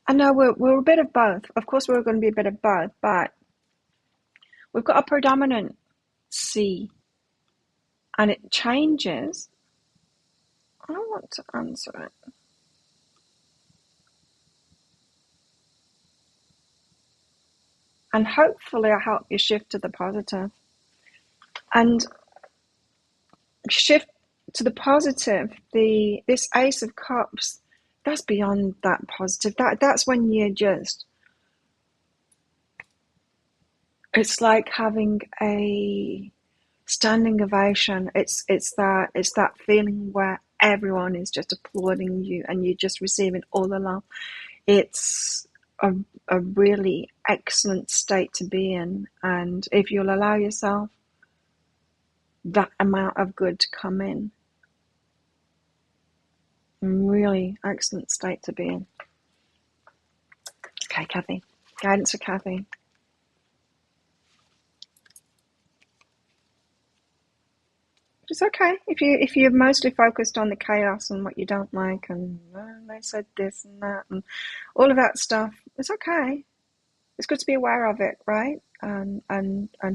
I know we're a bit of both. Of course, we're going to be a bit of both, but we've got a predominant C, and it changes. I want to answer it. And hopefully I help you shift to the positive. And shift to the positive, this Ace of Cups, that's beyond that positive. That's when you're just, it's like having a standing ovation. It's that feeling where everyone is just applauding you and you're just receiving all the love. It's a really excellent state to be in, and if you'll allow yourself that amount of good to come in, really excellent state to be in. Okay, Kathy. Guidance for Kathy. It's okay if you're mostly focused on the chaos and what you don't like, and they said this and that and all of that stuff. It's okay. It's good to be aware of it, right? And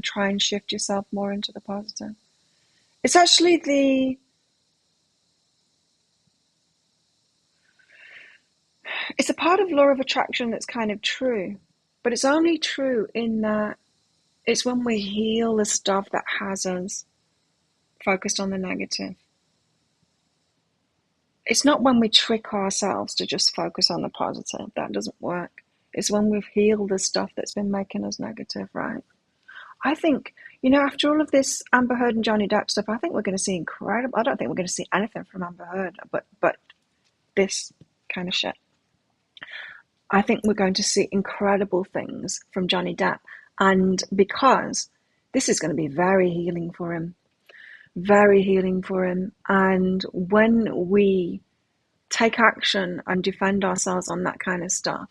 try and shift yourself more into the positive. It's actually it's a part of law of attraction that's kind of true, but it's only true in that it's when we heal the stuff that has us focused on the negative. It's not when we trick ourselves to just focus on the positive. That doesn't work. It's when we've healed the stuff that's been making us negative, right? I think, after all of this Amber Heard and Johnny Depp stuff, I think we're going to see incredible. I don't think we're going to see anything from Amber Heard, but this kind of shit. I think we're going to see incredible things from Johnny Depp, and because this is going to be very healing for him. Very healing for him. And when we take action and defend ourselves on that kind of stuff,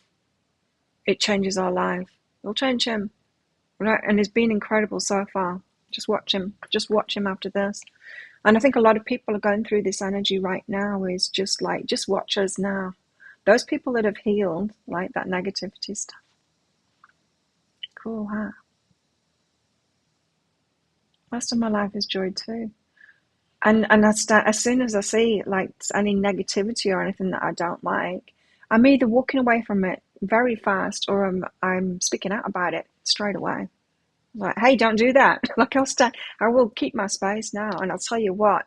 it changes our life. It'll change him. Right? And it's been incredible so far. Just watch him. Just watch him after this. And I think a lot of people are going through this energy right now, is just like, just watch us now. Those people that have healed, like that negativity stuff. Cool, huh? Most of my life is joy too. And as soon as I see like any negativity or anything that I don't like, I'm either walking away from it very fast, or I'm speaking out about it straight away. Like, hey, don't do that. Like, I will keep my space now. And I'll tell you what,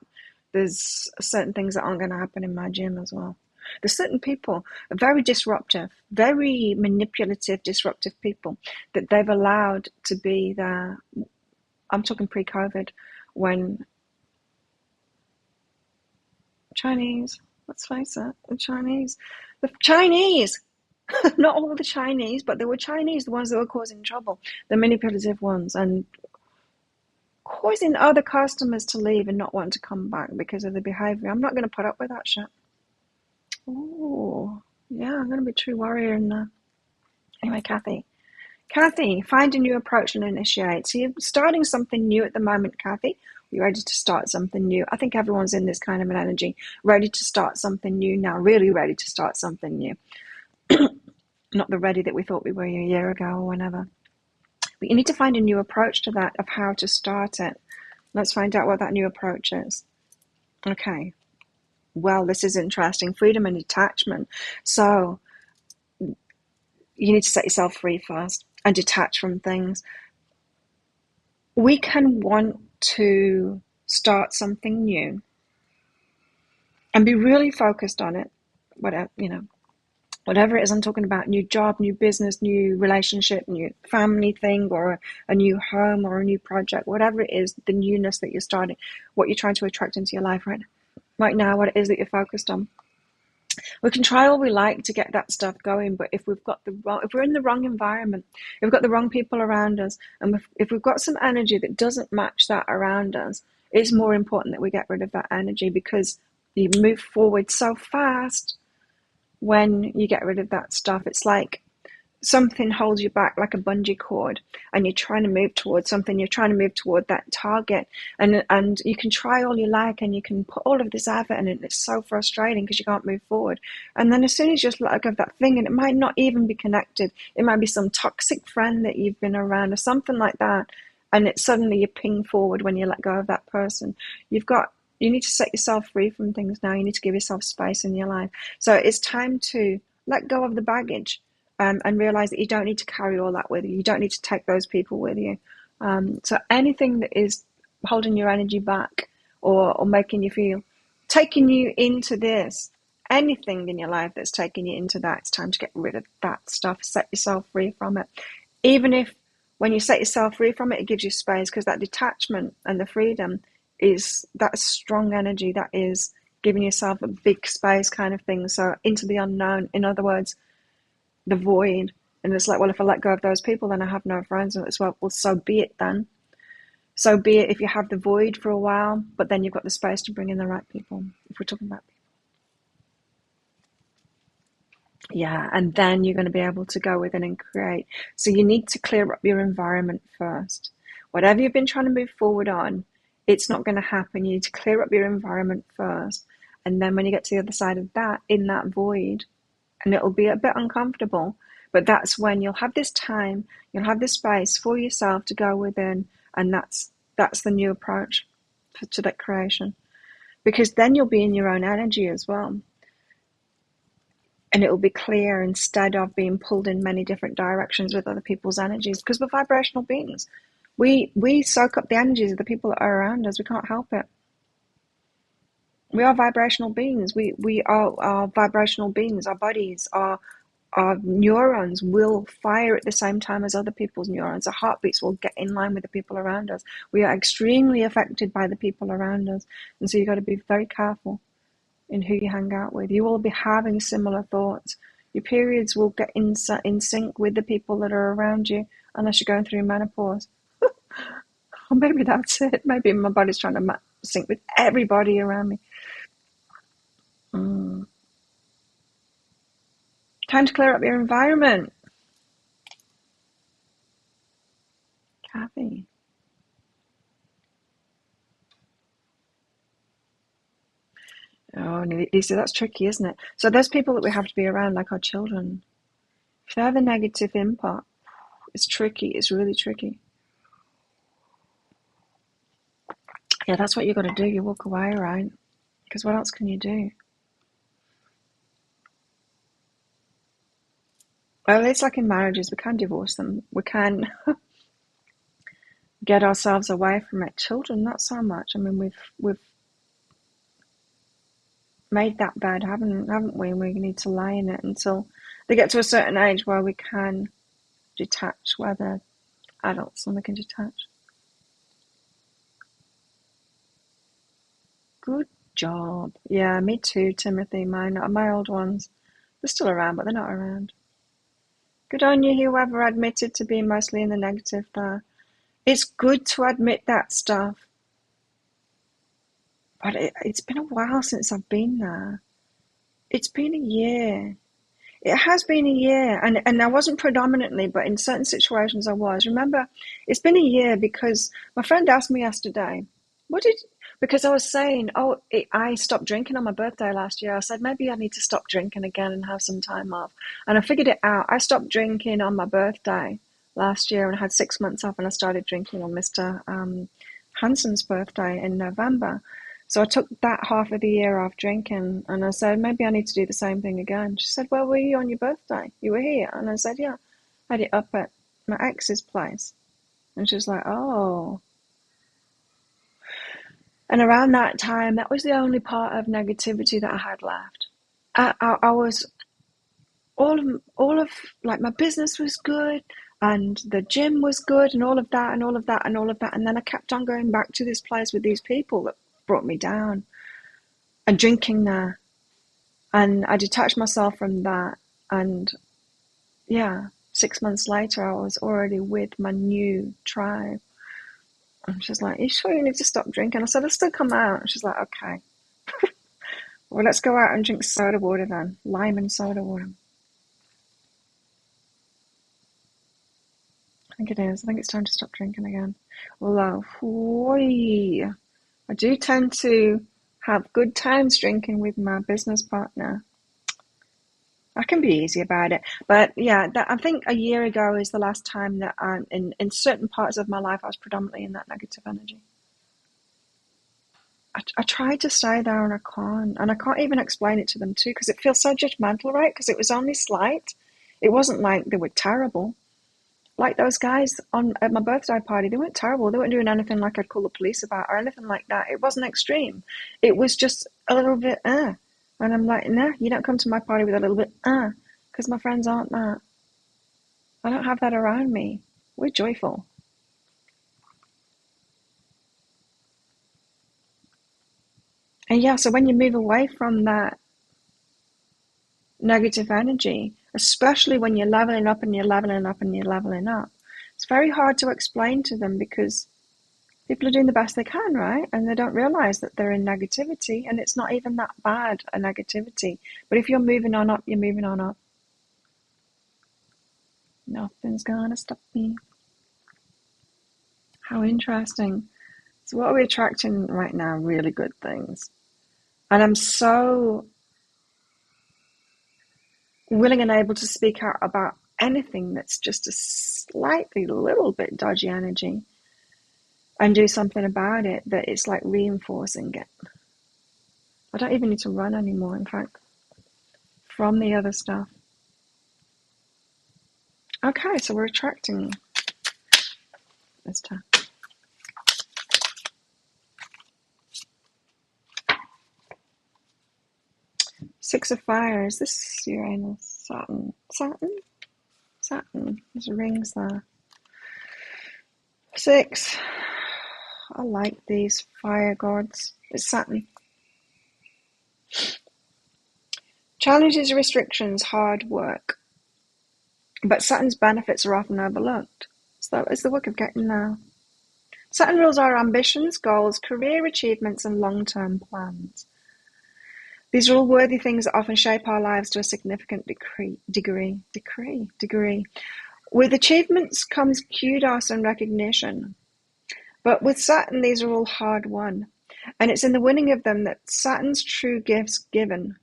there's certain things that aren't going to happen in my gym as well. There's certain people, very disruptive, very manipulative, disruptive people that they've allowed to be there. I'm talking pre-COVID, when Chinese, let's face it, the Chinese, not all the Chinese, but there were Chinese, the ones that were causing trouble, the manipulative ones, and causing other customers to leave and not want to come back because of the behavior. I'm not going to put up with that shit. Oh, yeah, I'm going to be a true warrior in there. Anyway, Kathy. Kathy, find a new approach and initiate. So you're starting something new at the moment, Kathy. You're ready to start something new. I think everyone's in this kind of an energy, ready to start something new now, really ready to start something new. Not the ready that we thought we were a year ago or whenever. But you need to find a new approach to that, of how to start it. Let's find out what that new approach is. Okay. Well, this is interesting. Freedom and detachment. So you need to set yourself free first and detach from things. We can want to start something new and be really focused on it. Whatever it is I'm talking about, new job, new business, new relationship, new family thing, or a new home or a new project, whatever it is, the newness that you're starting, what you're trying to attract into your life right now, what it is that you're focused on. We can try all we like to get that stuff going, but if we're in the wrong environment, if we've got the wrong people around us, and if we've got some energy that doesn't match that around us, it's more important that we get rid of that energy, because you move forward so fast when you get rid of that stuff. It's like something holds you back, like a bungee cord, and you're trying to move towards something, you're trying to move toward that target, and you can try all you like, and you can put all of this effort in it, and it's so frustrating because you can't move forward. And then as soon as you just let go of that thing, and it might not even be connected, it might be some toxic friend that you've been around or something like that, and it suddenly you ping forward when you let go of that person. You need to set yourself free from things now. You need to give yourself space in your life. So it's time to let go of the baggage, and realize that you don't need to carry all that with you. You don't need to take those people with you. So anything that is holding your energy back, or making you feel, taking you into this, anything in your life that's taking you into that, it's time to get rid of that stuff. Set yourself free from it. Even if when you set yourself free from it, it gives you space, because that detachment and the freedom is that strong energy that is giving yourself a big space kind of thing. So into the unknown, in other words, the void. And it's like, well, if I let go of those people, then I have no friends. And it's well, so be it then. So be it if you have the void for a while, but then you've got the space to bring in the right people, if we're talking about people. Yeah, and then you're going to be able to go within and create. So you need to clear up your environment first. Whatever you've been trying to move forward on, it's not going to happen. You need to clear up your environment first. And then when you get to the other side of that, in that void, and it'll be a bit uncomfortable, but that's when you'll have this time, you'll have this space for yourself to go within, and that's the new approach to that creation, because then you'll be in your own energy as well, and it will be clear, instead of being pulled in many different directions with other people's energies, because we're vibrational beings. We soak up the energies of the people that are around us. We can't help it. We are vibrational beings. We are vibrational beings. Our bodies, our neurons will fire at the same time as other people's neurons. Our heartbeats will get in line with the people around us. We are extremely affected by the people around us. And so you've got to be very careful in who you hang out with. You will be having similar thoughts. Your periods will get in sync with the people that are around you, unless you're going through menopause. Or maybe that's it. Maybe my body's trying to sync with everybody around me. Time to clear up your environment, Kathy. Oh, Lisa, that's tricky, isn't it? So there's people that we have to be around, like our children. If they're the negative input, it's tricky. It's really tricky. Yeah, that's what you got to do. You walk away, right? Because what else can you do? Well, it's like in marriages. We can divorce them. We can get ourselves away from it. Children, not so much. I mean, we've made that bed, haven't we? And we need to lie in it until they get to a certain age where we can detach, where they're adults and we can detach. Good job. Yeah, me too, Timothy. My old ones, they're still around, but they're not around. Good on you, whoever admitted to being mostly in the negative there. It's good to admit that stuff, but it's been a while since I've been there. It's been a year. It has been a year, and I wasn't predominantly, but in certain situations I was. Remember, it's been a year because my friend asked me yesterday, what did, because I was saying, I stopped drinking on my birthday last year. I said, maybe I need to stop drinking again and have some time off. And I figured it out. I stopped drinking on my birthday last year and I had 6 months off, and I started drinking on Mr. Hanson's birthday in November. So I took that half of the year off drinking, and I said, maybe I need to do the same thing again. She said, well, were you on your birthday? You were here? And I said, yeah. I had it up at my ex's place. And she was like, oh. And around that time, that was the only part of negativity that I had left. I was, all of, like, my business was good, and the gym was good, and all of that, and all of that, and all of that. And then I kept on going back to this place with these people that brought me down, and drinking there. And I detached myself from that. And yeah, 6 months later, I was already with my new tribe. And she's like, you sure you need to stop drinking? I said, I'll still come out. And she's like, okay. Well, let's go out and drink soda water then. Lime and soda water. I think it is. I think it's time to stop drinking again. Although, I do tend to have good times drinking with my business partner. I can be easy about it. But yeah, I think a year ago is the last time that in certain parts of my life, I was predominantly in that negative energy. I tried to stay there, and I can't. And I can't even explain it to them too, because it feels so judgmental, right? Because it was only slight. It wasn't like they were terrible. Like those guys at my birthday party, they weren't terrible. They weren't doing anything like I'd call the police about or anything like that. It wasn't extreme. It was just a little bit, And I'm like, no, you don't come to my party with a little bit, because my friends aren't that. I don't have that around me. We're joyful. And yeah, so when you move away from that negative energy, especially when you're leveling up and you're leveling up and you're leveling up, it's very hard to explain to them, because people are doing the best they can, right? And they don't realize that they're in negativity, and it's not even that bad, a negativity. But if you're moving on up, you're moving on up. Nothing's gonna stop me. How interesting. So what are we attracting right now? Really good things. And I'm so willing and able to speak out about anything that's just a slightly little bit dodgy energy, and do something about it, that it's like reinforcing it. I don't even need to run anymore, in fact, from the other stuff. Okay, so we're attracting this time. Six of Fires. This is Uranus. Saturn. There's rings there. 6. I like these fire gods. It's Saturn. Challenges, restrictions, hard work. But Saturn's benefits are often overlooked. So it's the work of getting there. Saturn rules our ambitions, goals, career achievements, and long-term plans. These are all worthy things that often shape our lives to a significant degree. With achievements comes kudos and recognition. But with Saturn, these are all hard won. And it's in the winning of them that Saturn's true gifts given.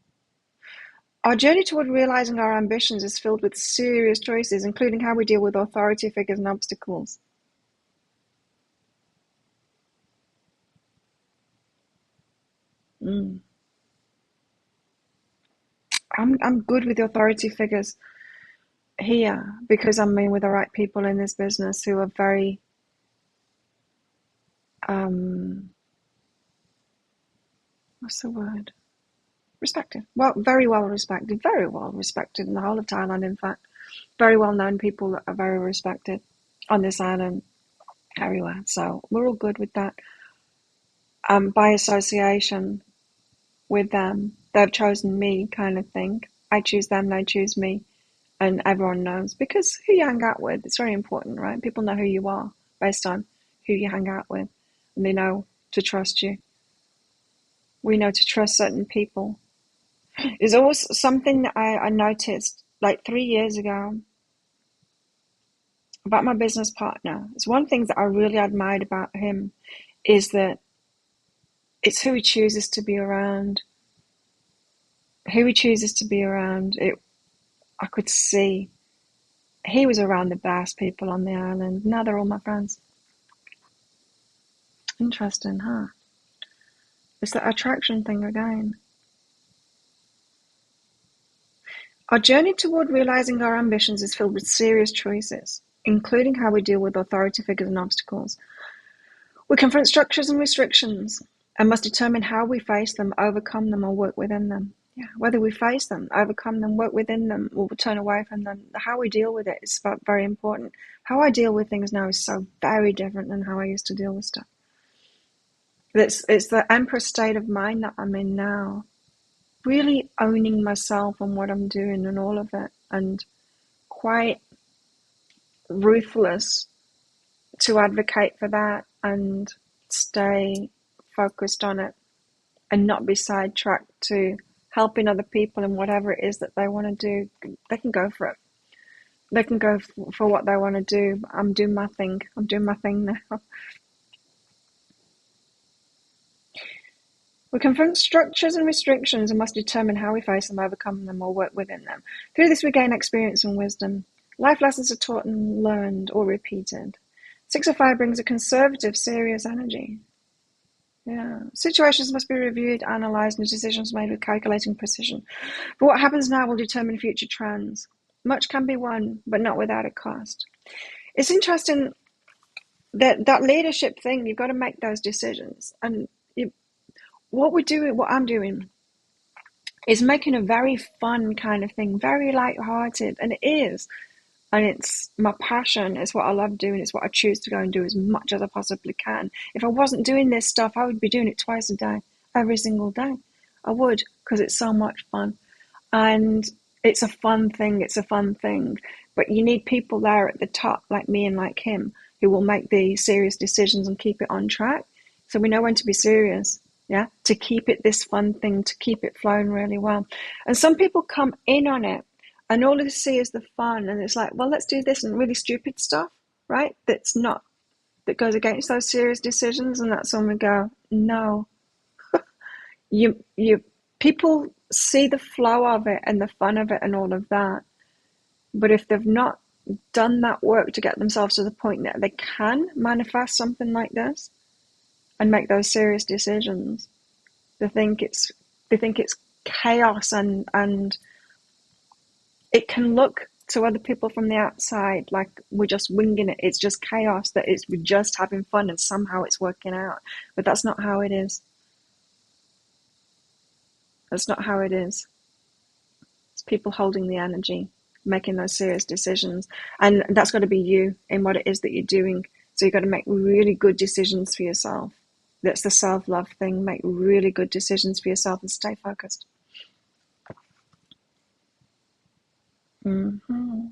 Our journey toward realizing our ambitions is filled with serious choices, including how we deal with authority figures and obstacles. I'm good with the authority figures here, because I'm in with the right people in this business who are very what's the word? Respected. Well, very well respected in the whole of Thailand, in fact. Very well known people that are very respected on this island, everywhere. So we're all good with that. By association with them, they've chosen me, kind of thing. I choose them, they choose me, and everyone knows, because who you hang out with, it's very important, right? People know who you are based on who you hang out with, and they know to trust you. We know to trust certain people. There's always something that I noticed like 3 years ago about my business partner. It's one thing that I really admired about him is that it's who he chooses to be around. Who he chooses to be around. I could see he was around the best people on the island. Now they're all my friends. Interesting, huh? It's that attraction thing again. Our journey toward realizing our ambitions is filled with serious choices, including how we deal with authority figures and obstacles. We confront structures and restrictions and must determine how we face them, overcome them, or work within them. Yeah, whether we face them, overcome them, work within them, or turn away from them, how we deal with it is very important. How I deal with things now is so very different than how I used to deal with stuff. It's the Empress state of mind that I'm in now. Really owning myself and what I'm doing and all of it, and quite ruthless to advocate for that and stay focused on it and not be sidetracked to helping other people and whatever it is that they want to do. They can go for it. They can go for what they want to do. I'm doing my thing. I'm doing my thing now. We confront structures and restrictions and must determine how we face them, overcome them, or work within them. Through this we gain experience and wisdom. Life lessons are taught and learned or repeated. 6 of Fire brings a conservative, serious energy. Yeah. Situations must be reviewed, analysed, and decisions made with calculating precision. But what happens now will determine future trends. Much can be won, but not without a cost. It's interesting that leadership thing, you've got to make those decisions. And what I'm doing, is making a very fun kind of thing, very light-hearted, and it is. And it's my passion, it's what I love doing, it's what I choose to go and do as much as I possibly can. If I wasn't doing this stuff, I would be doing it twice a day, every single day. I would, because it's so much fun. And it's a fun thing, But you need people there at the top, like me and like him, who will make the serious decisions and keep it on track. So we know when to be serious, yeah, to keep it this fun thing, to keep it flowing really well. And some people come in on it, and all they see is the fun, and it's like, well, let's do this and really stupid stuff, right? That goes against those serious decisions, and that's when we go, no. You people see the flow of it and the fun of it and all of that, but if they've not done that work to get themselves to the point that they can manifest something like this and make those serious decisions, they think it's chaos, and it can look to other people from the outside like we're just winging it. It's just chaos, we're just having fun and somehow it's working out. But that's not how it is. That's not how it is. It's people holding the energy, making those serious decisions. And that's got to be you in what it is that you're doing. So you've got to make really good decisions for yourself. That's the self-love thing. Make really good decisions for yourself and stay focused. Mm-hmm.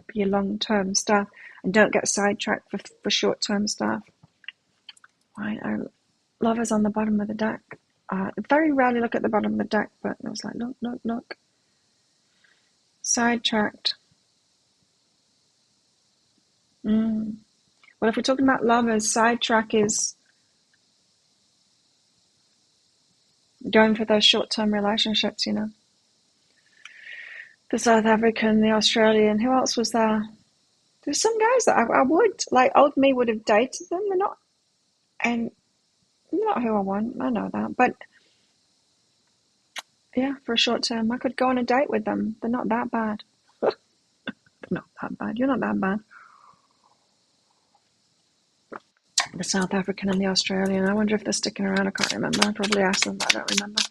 Be your long-term stuff, and don't get sidetracked for short-term stuff. Right, Lover's on the bottom of the deck. Very rarely look at the bottom of the deck, but I was like, look. Sidetracked. Well, if we're talking about lovers, sidetrack is going for those short-term relationships, The South African, the Australian, who else was there? There's some guys that I would, like, old me would have dated them. They're not who I want, I know that, but yeah, for a short term, I could go on a date with them. They're not that bad. They're not that bad. You're not that bad. The South African and the Australian. I wonder if they're sticking around. I can't remember. I probably asked them, but I don't remember.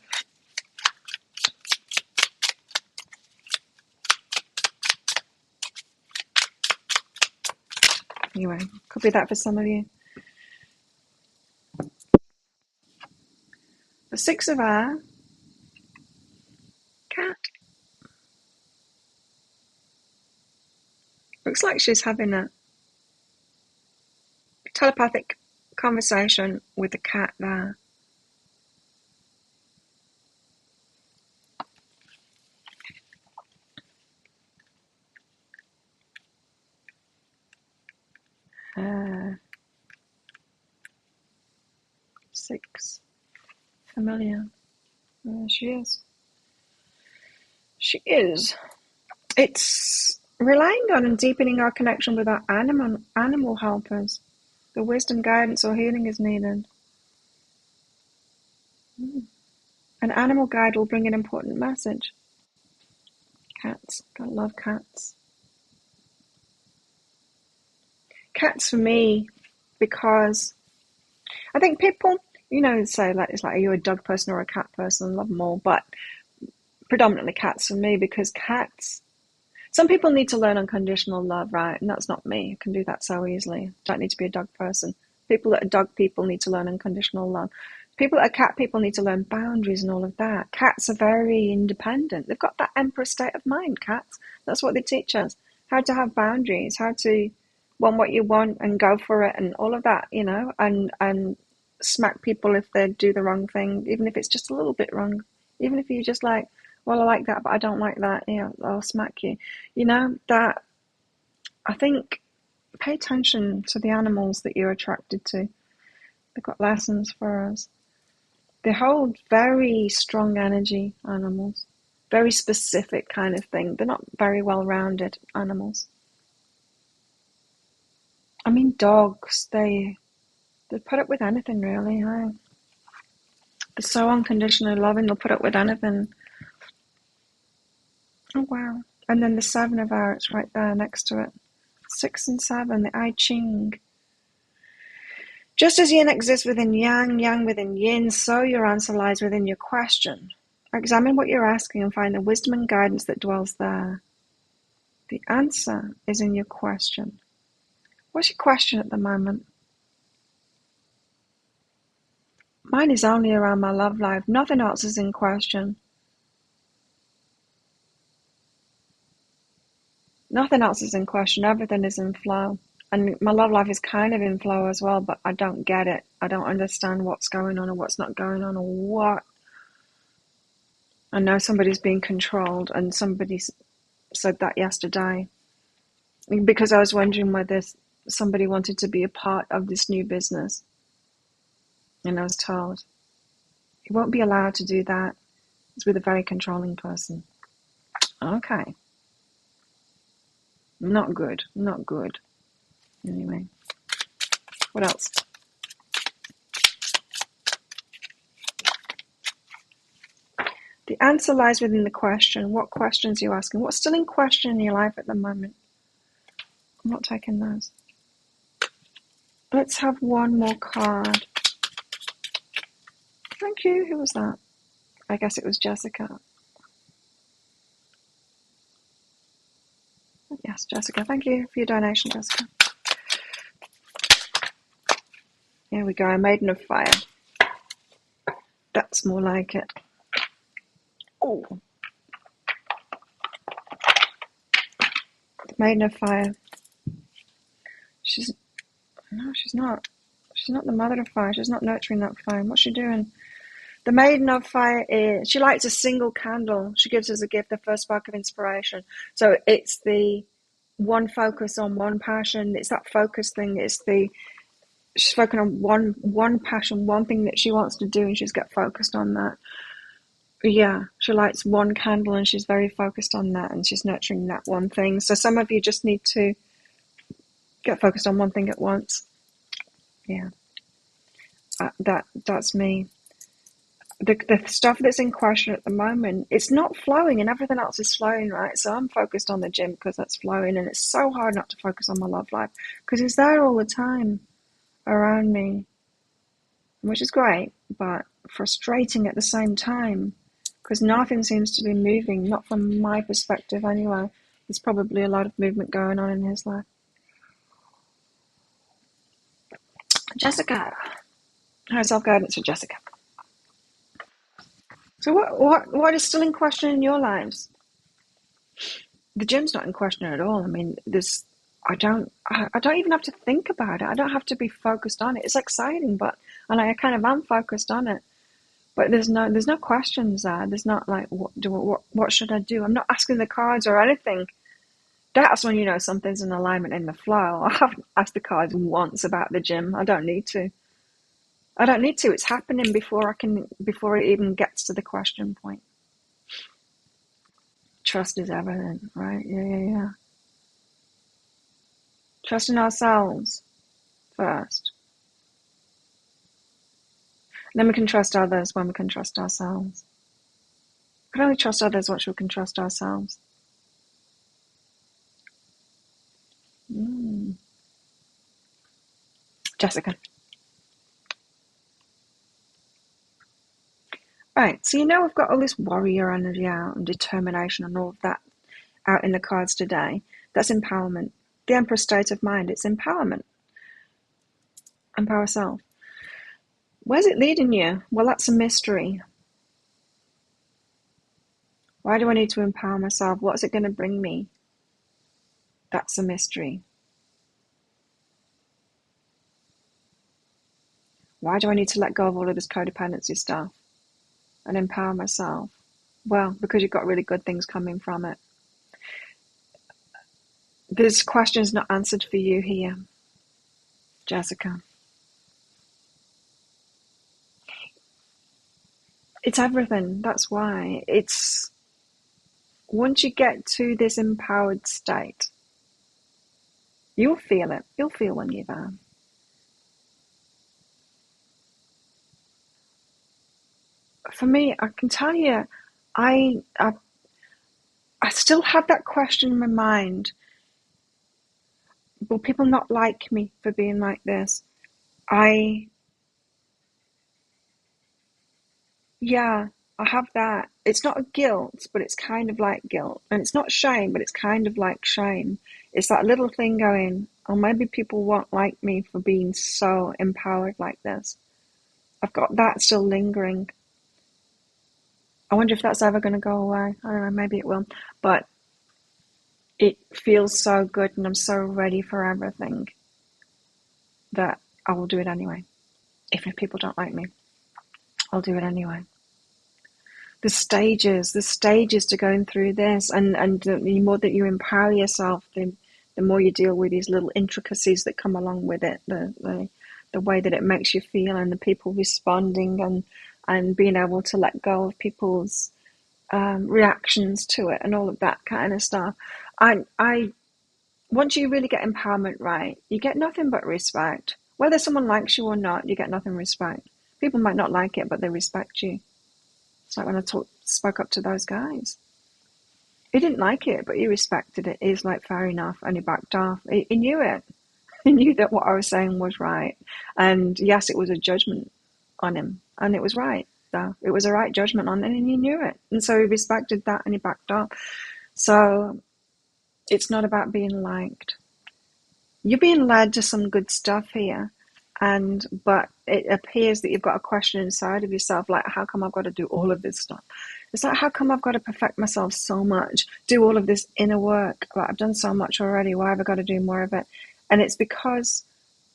Anyway, could be that for some of you. The 6 of Air. Cat. Looks like she's having a telepathic conversation with the cat there. familiar. She is. She is. It's relying on and deepening our connection with our animal helpers. The wisdom, guidance, or healing is needed. An animal guide will bring an important message. Cats. I love cats. Cats for me, because I think people, say like it's like, are you a dog person or a cat person? I love them all, but predominantly cats for me, because cats. Some people need to learn unconditional love, right? And that's not me. I can do that so easily. Don't need to be a dog person. People that are dog people need to learn unconditional love. People that are cat people need to learn boundaries and all of that. Cats are very independent. They've got that Empress state of mind, cats. That's what they teach us. How to have boundaries, how to want what you want and go for it and all of that, and smack people if they do the wrong thing, even if it's just a little bit wrong. Even if you're just like, well, I like that, but I don't like that. Yeah, I'll smack you. That I think, pay attention to the animals that you're attracted to. They've got lessons for us. They hold very strong energy, animals. Very specific kind of thing. They're not very well-rounded animals. I mean, dogs, they put up with anything, really. They're so unconditionally loving, they'll put up with anything. Oh, wow. And then the 7 of Hearts right there next to it. 6 and 7, the I Ching. Just as yin exists within yang, yang within yin, so your answer lies within your question. Examine what you're asking and find the wisdom and guidance that dwells there. The answer is in your question. What's your question at the moment? Mine is only around my love life. Nothing else is in question. Nothing else is in question. Everything is in flow. And my love life is kind of in flow as well, but I don't get it. I don't understand what's going on or what's not going on or what. I know somebody's being controlled, and somebody said that yesterday. Because I was wondering whether somebody wanted to be a part of this new business. And I was told, you won't be allowed to do that. It's with a very controlling person. Okay. Not good. Not good. Anyway. What else? The answer lies within the question. What questions are you asking? What's still in question in your life at the moment? I'm not taking those. Let's have one more card. Thank you. Who was that? I guess it was Jessica. Yes, Jessica. Thank you for your donation, Jessica. Here we go. A Maiden of Fire. That's more like it. Oh. The Maiden of Fire. She's not. She's not the Mother of Fire. She's not nurturing that fire. What's she doing? The Maiden of Fire is, she lights a single candle. She gives us a gift, the first spark of inspiration. So it's the one focus on one passion. It's that focus thing. She's focusing on one passion, one thing that she wants to do, and she's got focused on that. Yeah, she lights one candle and she's very focused on that, and she's nurturing that one thing. So some of you just need to get focused on one thing at once. Yeah, that's me. The stuff that's in question at the moment, it's not flowing, and everything else is flowing, right? So I'm focused on the gym because that's flowing, and it's so hard not to focus on my love life because it's there all the time around me, which is great, but frustrating at the same time because nothing seems to be moving, not from my perspective anyway. There's probably a lot of movement going on in his life. Jessica. Higher self-guidance for Jessica. So what is still in question in your lives? The gym's not in question at all. I mean, I don't even have to think about it. I don't have to be focused on it. It's exciting, but I kind of am focused on it. But there's no questions there. There's not like what should I do? I'm not asking the cards or anything. That's when you know something's in alignment in the flow. I haven't asked the cards once about the gym. I don't need to. I don't need to. It's happening before it even gets to the question point. Trust is everything, right? Yeah. Trusting ourselves first. And then we can trust others when we can trust ourselves. We can only trust others once we can trust ourselves. Jessica. Right, so we've got all this warrior energy out and determination and all of that out in the cards today. That's empowerment. The Empress state of mind, it's empowerment. Empower self. Where's it leading you? Well, that's a mystery. Why do I need to empower myself? What's it going to bring me? That's a mystery. Why do I need to let go of all of this codependency stuff and empower myself? Well, because you've got really good things coming from it. This question's not answered for you here, Jessica. It's everything. That's why. It's once you get to this empowered state, you'll feel it. You'll feel when you're there. For me, I can tell you, I still have that question in my mind. Will people not like me for being like this? Yeah, I have that. It's not a guilt, but it's kind of like guilt. And it's not shame, but it's kind of like shame. It's that little thing going, oh, maybe people won't like me for being so empowered like this. I've got that still lingering. I wonder if that's ever going to go away. I don't know, maybe it will. But it feels so good and I'm so ready for everything that I will do it anyway. Even if people don't like me, I'll do it anyway. The stages to going through this, and the more that you empower yourself, the more you deal with these little intricacies that come along with it, the way that it makes you feel and the people responding and being able to let go of people's reactions to it and all of that kind of stuff. I once you really get empowerment right, you get nothing but respect. Whether someone likes you or not, you get nothing but respect. People might not like it, but they respect you. It's like when I spoke up to those guys. He didn't like it, but he respected it. He's like, fair enough, and he backed off. He knew it. He knew that what I was saying was right. And yes, it was a judgment on him, and it was right. So it was a right judgment on him, and he knew it. And so he respected that, and he backed off. So it's not about being liked. You're being led to some good stuff here, but it appears that you've got a question inside of yourself, like, how come I've got to do all of this stuff? It's like, how come I've got to perfect myself so much, do all of this inner work? Like, I've done so much already. Why have I got to do more of it? And it's because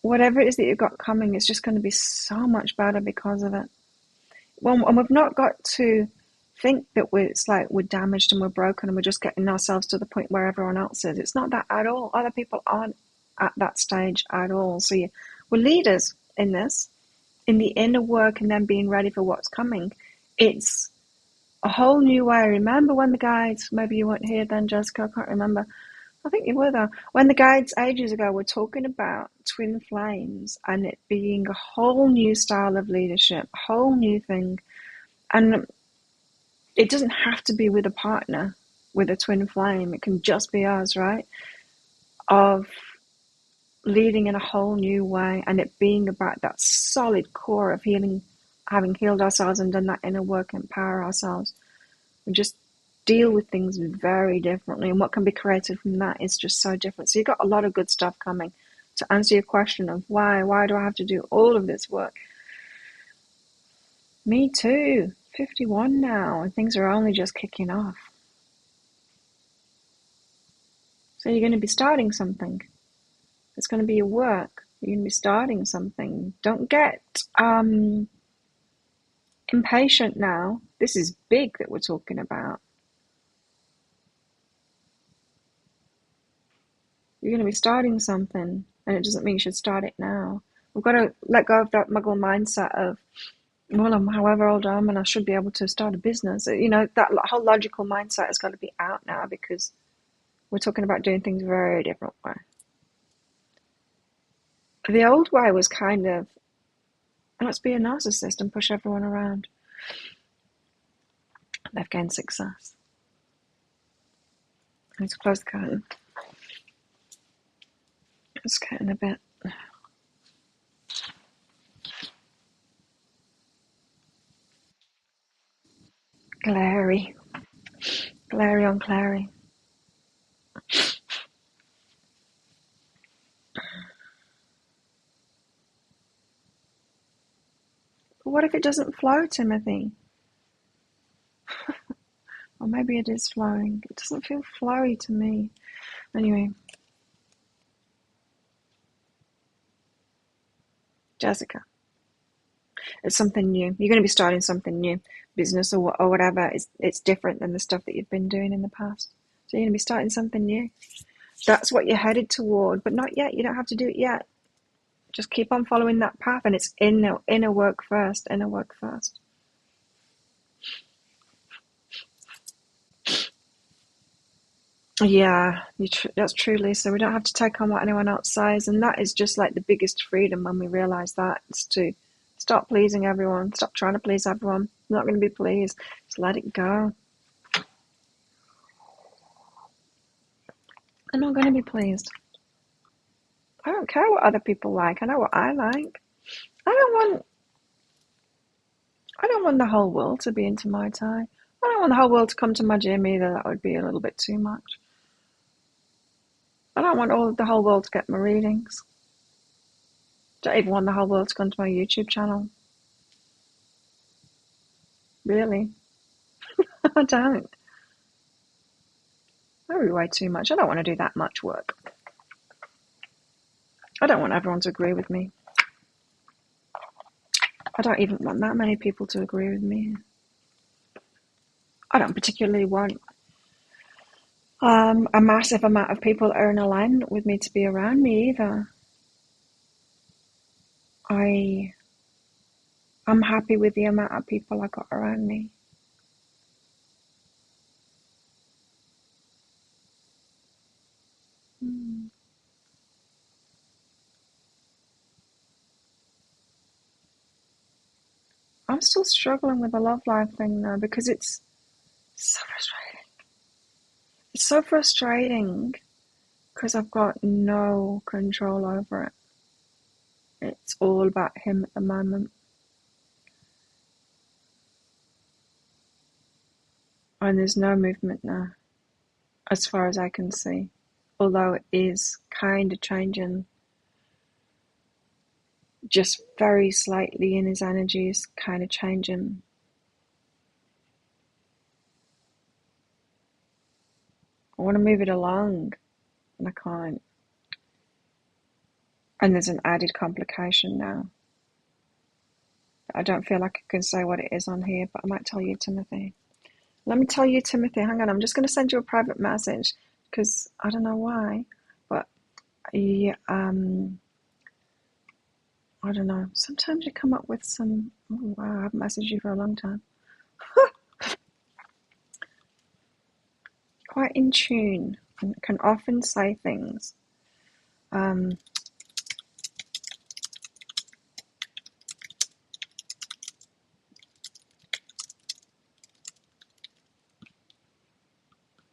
whatever it is that you've got coming, it's just going to be so much better because of it. Well, and we've not got to think that it's like we're damaged and we're broken and we're just getting ourselves to the point where everyone else is. It's not that at all. Other people aren't at that stage at all. So we're leaders in this, in the inner work and then being ready for what's coming. It's a whole new way. Remember when the guides, maybe you weren't here then, Jessica, I can't remember. I think you were though. When the guides ages ago were talking about twin flames and it being a whole new style of leadership, a whole new thing. And it doesn't have to be with a partner, with a twin flame. It can just be us, right? Of leading in a whole new way and it being about that solid core of healing, having healed ourselves and done that inner work and empower ourselves. We just deal with things very differently, and what can be created from that is just so different. So you've got a lot of good stuff coming. To answer your question of why do I have to do all of this work? Me too. 51 now, and things are only just kicking off. So you're going to be starting something. It's going to be your work. You're going to be starting something. Don't get impatient now. This is big that we're talking about. You're going to be starting something, and it doesn't mean you should start it now. We've got to let go of that muggle mindset of, well, I'm however old I am and I should be able to start a business. That whole logical mindset has got to be out now, because we're talking about doing things a very different way. The old way was kind of, let's be a narcissist and push everyone around. They've gained success. I need to close the curtain. It's getting a bit glary. Glary on glary. But what if it doesn't flow, Timothy? Or maybe it is flowing. It doesn't feel flowy to me. Anyway. Jessica. It's something new. You're going to be starting something new. Business or whatever. It's different than the stuff that you've been doing in the past. So you're going to be starting something new. That's what you're headed toward. But not yet. You don't have to do it yet. Just keep on following that path. And it's inner work first. Inner work first. Yeah, that's true, Lisa. We don't have to take on what anyone else says, and that is just like the biggest freedom when we realize that. It's to stop pleasing everyone, stop trying to please everyone. I'm not going to be pleased. Just let it go. I'm not going to be pleased. I don't care what other people like. I know what I like. I don't want the whole world to be into my tie. I don't want the whole world to come to my gym either. That would be a little bit too much. I don't want the whole world to get my readings. Don't even want the whole world to come to my YouTube channel. Really? I don't. That would be way too much. I don't want to do that much work. I don't want everyone to agree with me. I don't even want that many people to agree with me. I don't particularly want a massive amount of people that are in alignment with me to be around me either. I'm happy with the amount of people I got around me. I'm still struggling with the love life thing though, because it's so frustrating. It's so frustrating because I've got no control over it. It's all about him at the moment. And there's no movement now, as far as I can see. Although it is kind of changing, just very slightly in his energy is kind of changing. I want to move it along, and I can't. And there's an added complication now. I don't feel like I can say what it is on here, but I might tell you, Timothy. Let me tell you, Timothy, hang on, I'm just going to send you a private message, because I don't know why, but I don't know. Sometimes you come up with some, oh wow, I haven't messaged you for a long time. Quite in tune, and can often say things.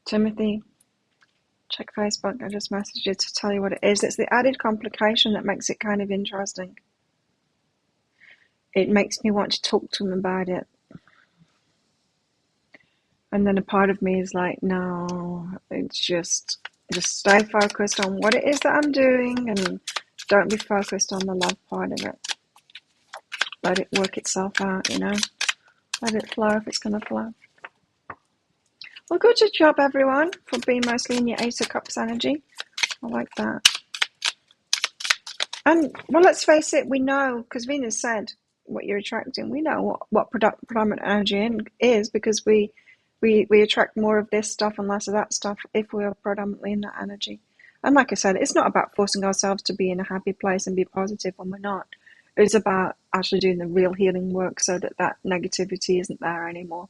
Timothy, check Facebook. I just messaged you to tell you what it is. It's the added complication that makes it kind of interesting. It makes me want to talk to him about it. And then a part of me is like, no, it's just stay focused on what it is that I'm doing and don't be focused on the love part of it. Let it work itself out, Let it flow if it's going to flow. Well, good job, everyone, for being mostly in your Ace of Cups energy. I like that. And, well, let's face it, we know, because Venus said what you're attracting. We know what predominant energy is, because we attract more of this stuff and less of that stuff if we are predominantly in that energy. And like I said, it's not about forcing ourselves to be in a happy place and be positive when we're not. It's about actually doing the real healing work so that that negativity isn't there anymore.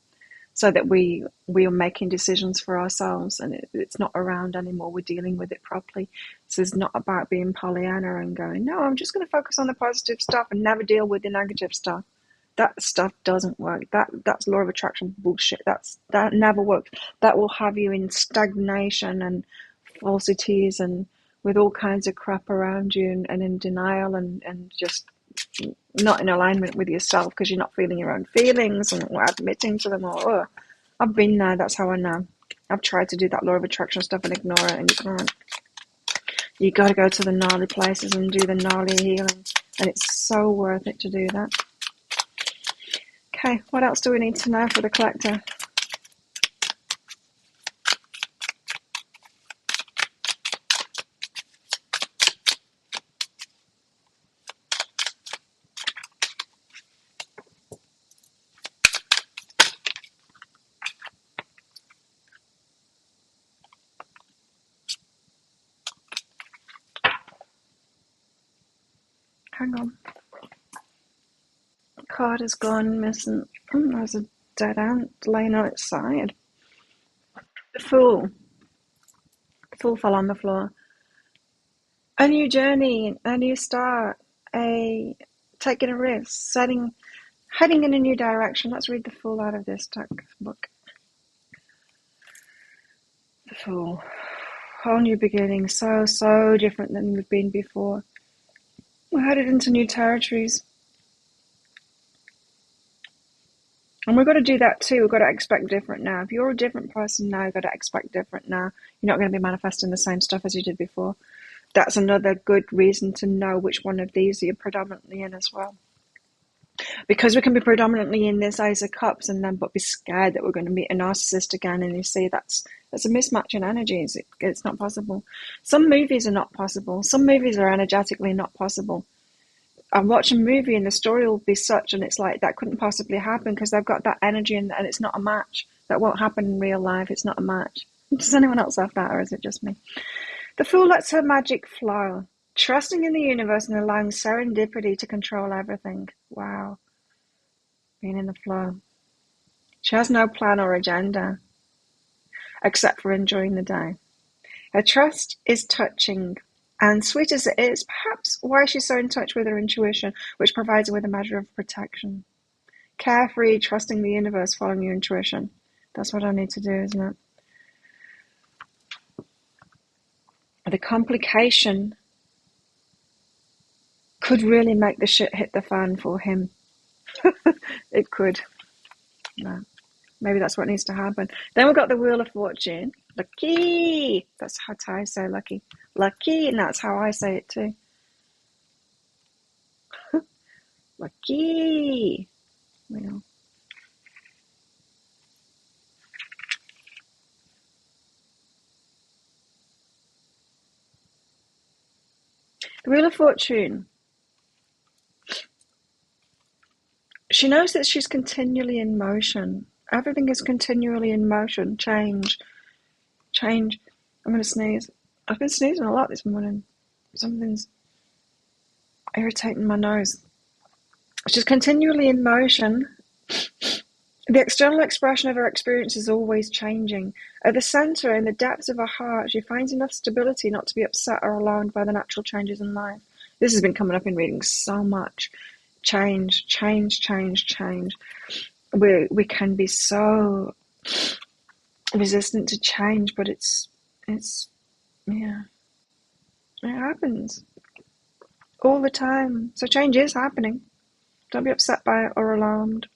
So that we are making decisions for ourselves and it's not around anymore. We're dealing with it properly. So it's not about being Pollyanna and going, no, I'm just going to focus on the positive stuff and never deal with the negative stuff. That stuff doesn't work. That's law of attraction bullshit. That never works. That will have you in stagnation and falsities and with all kinds of crap around you and in denial and just not in alignment with yourself because you're not feeling your own feelings and admitting to them. Or, oh, I've been there. That's how I know. I've tried to do that law of attraction stuff and ignore it, and you can't. You got to go to the gnarly places and do the gnarly healing, and it's so worth it to do that. Okay, what else do we need to know for the collector? Hang on. The card has gone missing. There's a dead ant laying on its side. The Fool. The Fool fell on the floor. A new journey, a new start, taking a risk, heading in a new direction. Let's read the Fool out of this textbook. The Fool. Whole new beginning, so different than we've been before. We're headed into new territories. And we've got to do that too. We've got to expect different now. If you're a different person now, you've got to expect different now. You're not going to be manifesting the same stuff as you did before. That's another good reason to know which one of these you're predominantly in as well. Because we can be predominantly in this Ace of Cups and then but be scared that we're going to meet a narcissist again, and you see that's a mismatch in energies. It's not possible. Some movies are not possible. Some movies are energetically not possible. I watch a movie and the story will be such, and it's like that couldn't possibly happen because they've got that energy and it's not a match. That won't happen in real life. It's not a match. Does anyone else have that, or is it just me? The Fool lets her magic flow, trusting in the universe and allowing serendipity to control everything. Wow. Being in the flow. She has no plan or agenda, except for enjoying the day. Her trust is touching, and sweet as it is, perhaps why she's so in touch with her intuition, which provides her with a measure of protection. Carefree, trusting the universe, following your intuition. That's what I need to do, isn't it? The complication could really make the shit hit the fan for him. It could. No. Maybe that's what needs to happen. Then we've got the Wheel of Fortune. Lucky! That's how I say lucky. Lucky, and that's how I say it too. Lucky! Wheel. The Wheel of Fortune. She knows that she's continually in motion. Everything is continually in motion. Change. I'm going to sneeze. I've been sneezing a lot this morning. Something's irritating my nose. She's continually in motion. The external expression of her experience is always changing. At the center, in the depths of her heart, she finds enough stability not to be upset or alarmed by the natural changes in life. This has been coming up in readings so much. Change. We can be so resistant to change, but it's yeah, it happens all the time. So change is happening. Don't be upset by it or alarmed.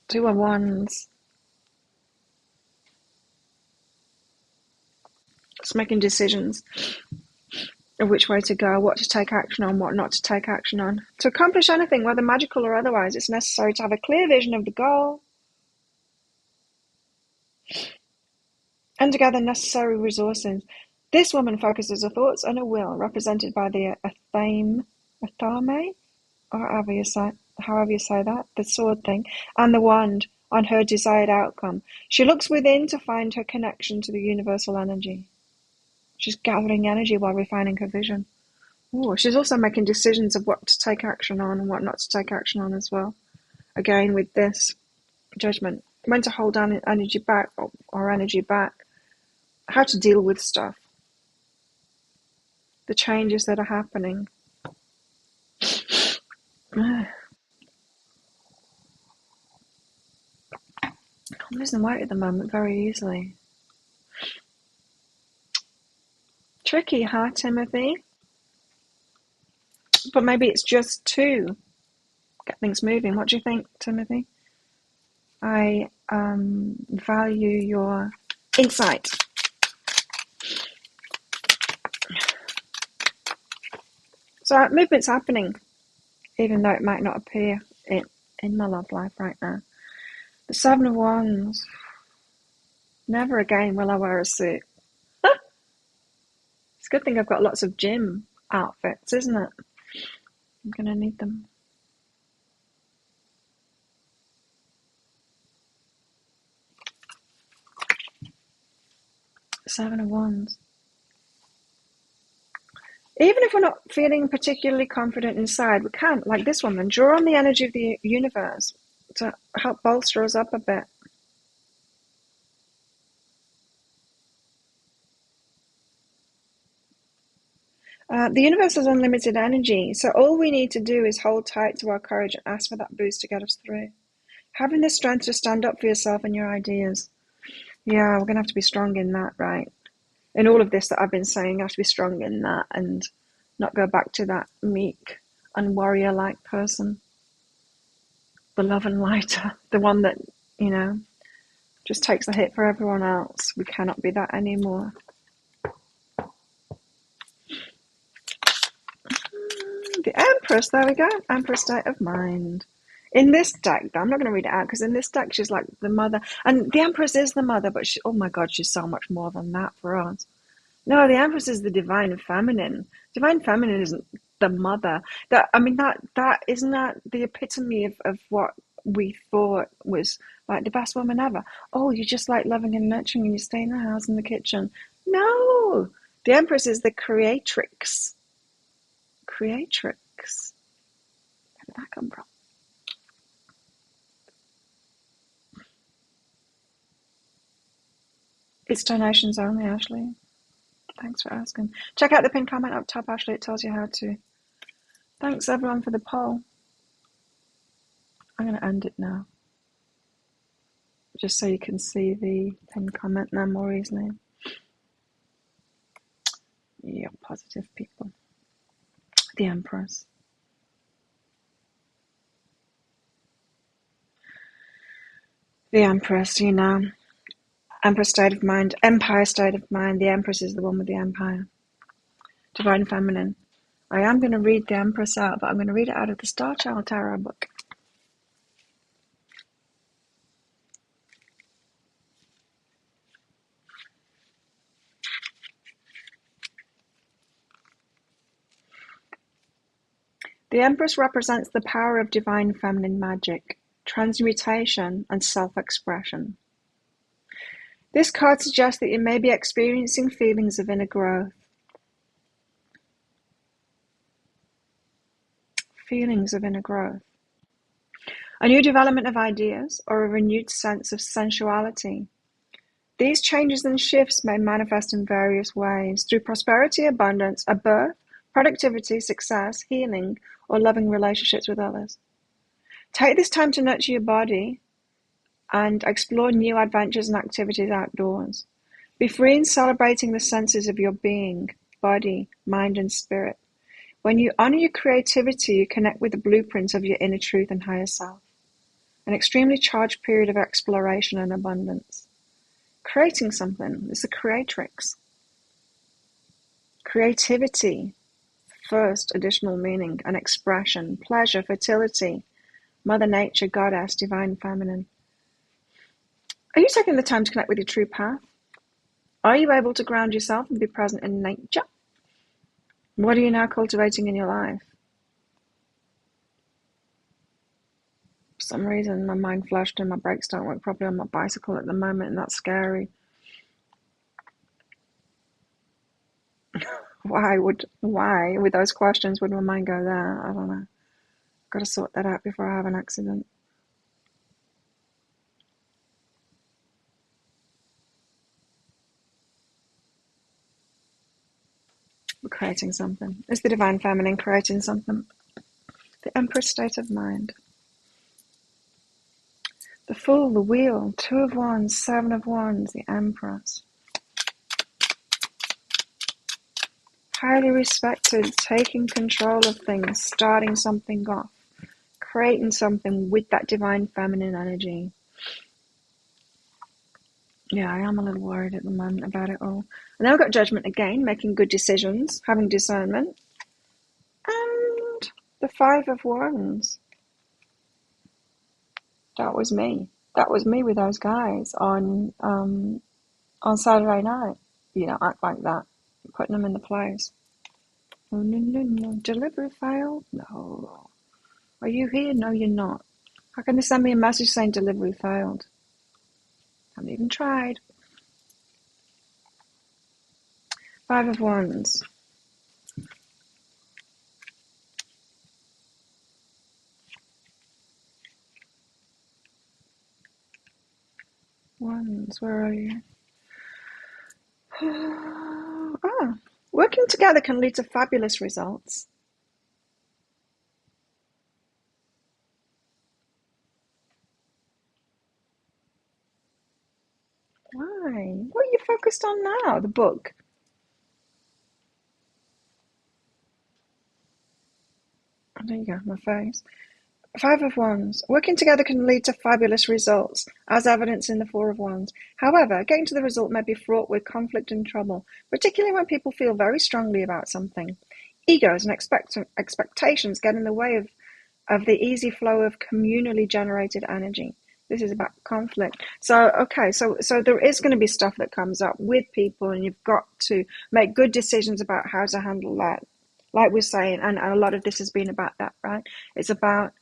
2 of Wands. It's making decisions of which way to go, what to take action on, what not to take action on. To accomplish anything, whether magical or otherwise, it's necessary to have a clear vision of the goal and to gather necessary resources. This woman focuses her thoughts and her will, represented by the Athame, or however you say that, the sword thing, and the wand on her desired outcome. She looks within to find her connection to the universal energy. She's gathering energy while refining her vision. Ooh, she's also making decisions of what to take action on and what not to take action on as well. Again, with this judgment, when to hold on energy back or energy back, how to deal with stuff, the changes that are happening. I'm losing weight at the moment very easily. Tricky, huh, Timothy? But maybe it's just to get things moving. What do you think, Timothy? I value your insight. So movement's happening, even though it might not appear in my love life right now. The Seven of Wands. Never again will I wear a suit. It's a good thing I've got lots of gym outfits, isn't it? I'm going to need them. Seven of Wands. Even if we're not feeling particularly confident inside, we can, like this woman, draw on the energy of the universe to help bolster us up a bit. The universe has unlimited energy, so all we need to do is hold tight to our courage and ask for that boost to get us through. Having the strength to stand up for yourself and your ideas. Yeah, we're going to have to be strong in that, right? In all of this that I've been saying, you have to be strong in that and not go back to that meek and warrior-like person. The love and lighter, the one that, just takes the hit for everyone else. We cannot be that anymore. The Empress, there we go. Empress state of mind. In this deck, I'm not going to read it out because in this deck she's like the mother. And the Empress is the mother, but oh my God, she's so much more than that for us. No, the Empress is the divine feminine. Divine feminine isn't the mother. That isn't that the epitome of what we thought was like the best woman ever. Oh, you just like loving and nurturing and you stay in the house in the kitchen. No, the Empress is the creatrix. Creatrix. Where did that come from? It's donations only, Ashley. Thanks for asking. Check out the pinned comment up top, Ashley. It tells you how to. Thanks, everyone, for the poll. I'm going to end it now, just so you can see the pinned comment now more easily. Yeah, positive people. The Empress. The Empress, Empress state of mind, Empire state of mind. The Empress is the one with the Empire. Divine Feminine. I am going to read the Empress out, but I'm going to read it out of the Starchild Tarot book. The Empress represents the power of divine feminine magic, transmutation, and self-expression. This card suggests that you may be experiencing feelings of inner growth. Feelings of inner growth. A new development of ideas or a renewed sense of sensuality. These changes and shifts may manifest in various ways through prosperity, abundance, a birth, productivity, success, healing, or loving relationships with others. Take this time to nurture your body and explore new adventures and activities outdoors. Be free in celebrating the senses of your being, body, mind, and spirit. When you honor your creativity, you connect with the blueprints of your inner truth and higher self. An extremely charged period of exploration and abundance. Creating something is the creatrix. Creativity, first additional meaning, an expression, pleasure, fertility, Mother Nature, Goddess, Divine Feminine. Are you taking the time to connect with your true path? Are you able to ground yourself and be present in nature? What are you now cultivating in your life? For some reason, my mind flashed and my brakes don't work properly on my bicycle at the moment, and that's scary. Why with those questions would my mind go there? I don't know. Got to sort that out before I have an accident. We're creating something. It's the divine feminine creating something. The Empress state of mind. The Fool, the Wheel, Two of Wands, Seven of Wands, the Empress. Highly respected, taking control of things, starting something off, creating something with that divine feminine energy. Yeah, I am a little worried at the moment about it all. And then I've got Judgment again, making good decisions, having discernment. And the Five of Wands. That was me. That was me with those guys on Saturday night. You know, act like that. Putting them in the place. Oh, no, no, no. Delivery failed? No. Are you here? No, you're not. How can they send me a message saying delivery failed? Haven't even tried. Five of Wands. Wands, where are you? Ah, working together can lead to fabulous results. Why? What are you focused on now? The book? Oh, there you go, my face. Five of Wands. Working together can lead to fabulous results, as evidenced in the Four of Wands. However, getting to the result may be fraught with conflict and trouble, particularly when people feel very strongly about something. Egos and expectations get in the way of the easy flow of communally generated energy. This is about conflict. So, okay, so there is going to be stuff that comes up with people, and you've got to make good decisions about how to handle that. Like we're saying, and a lot of this has been about that, right? It's about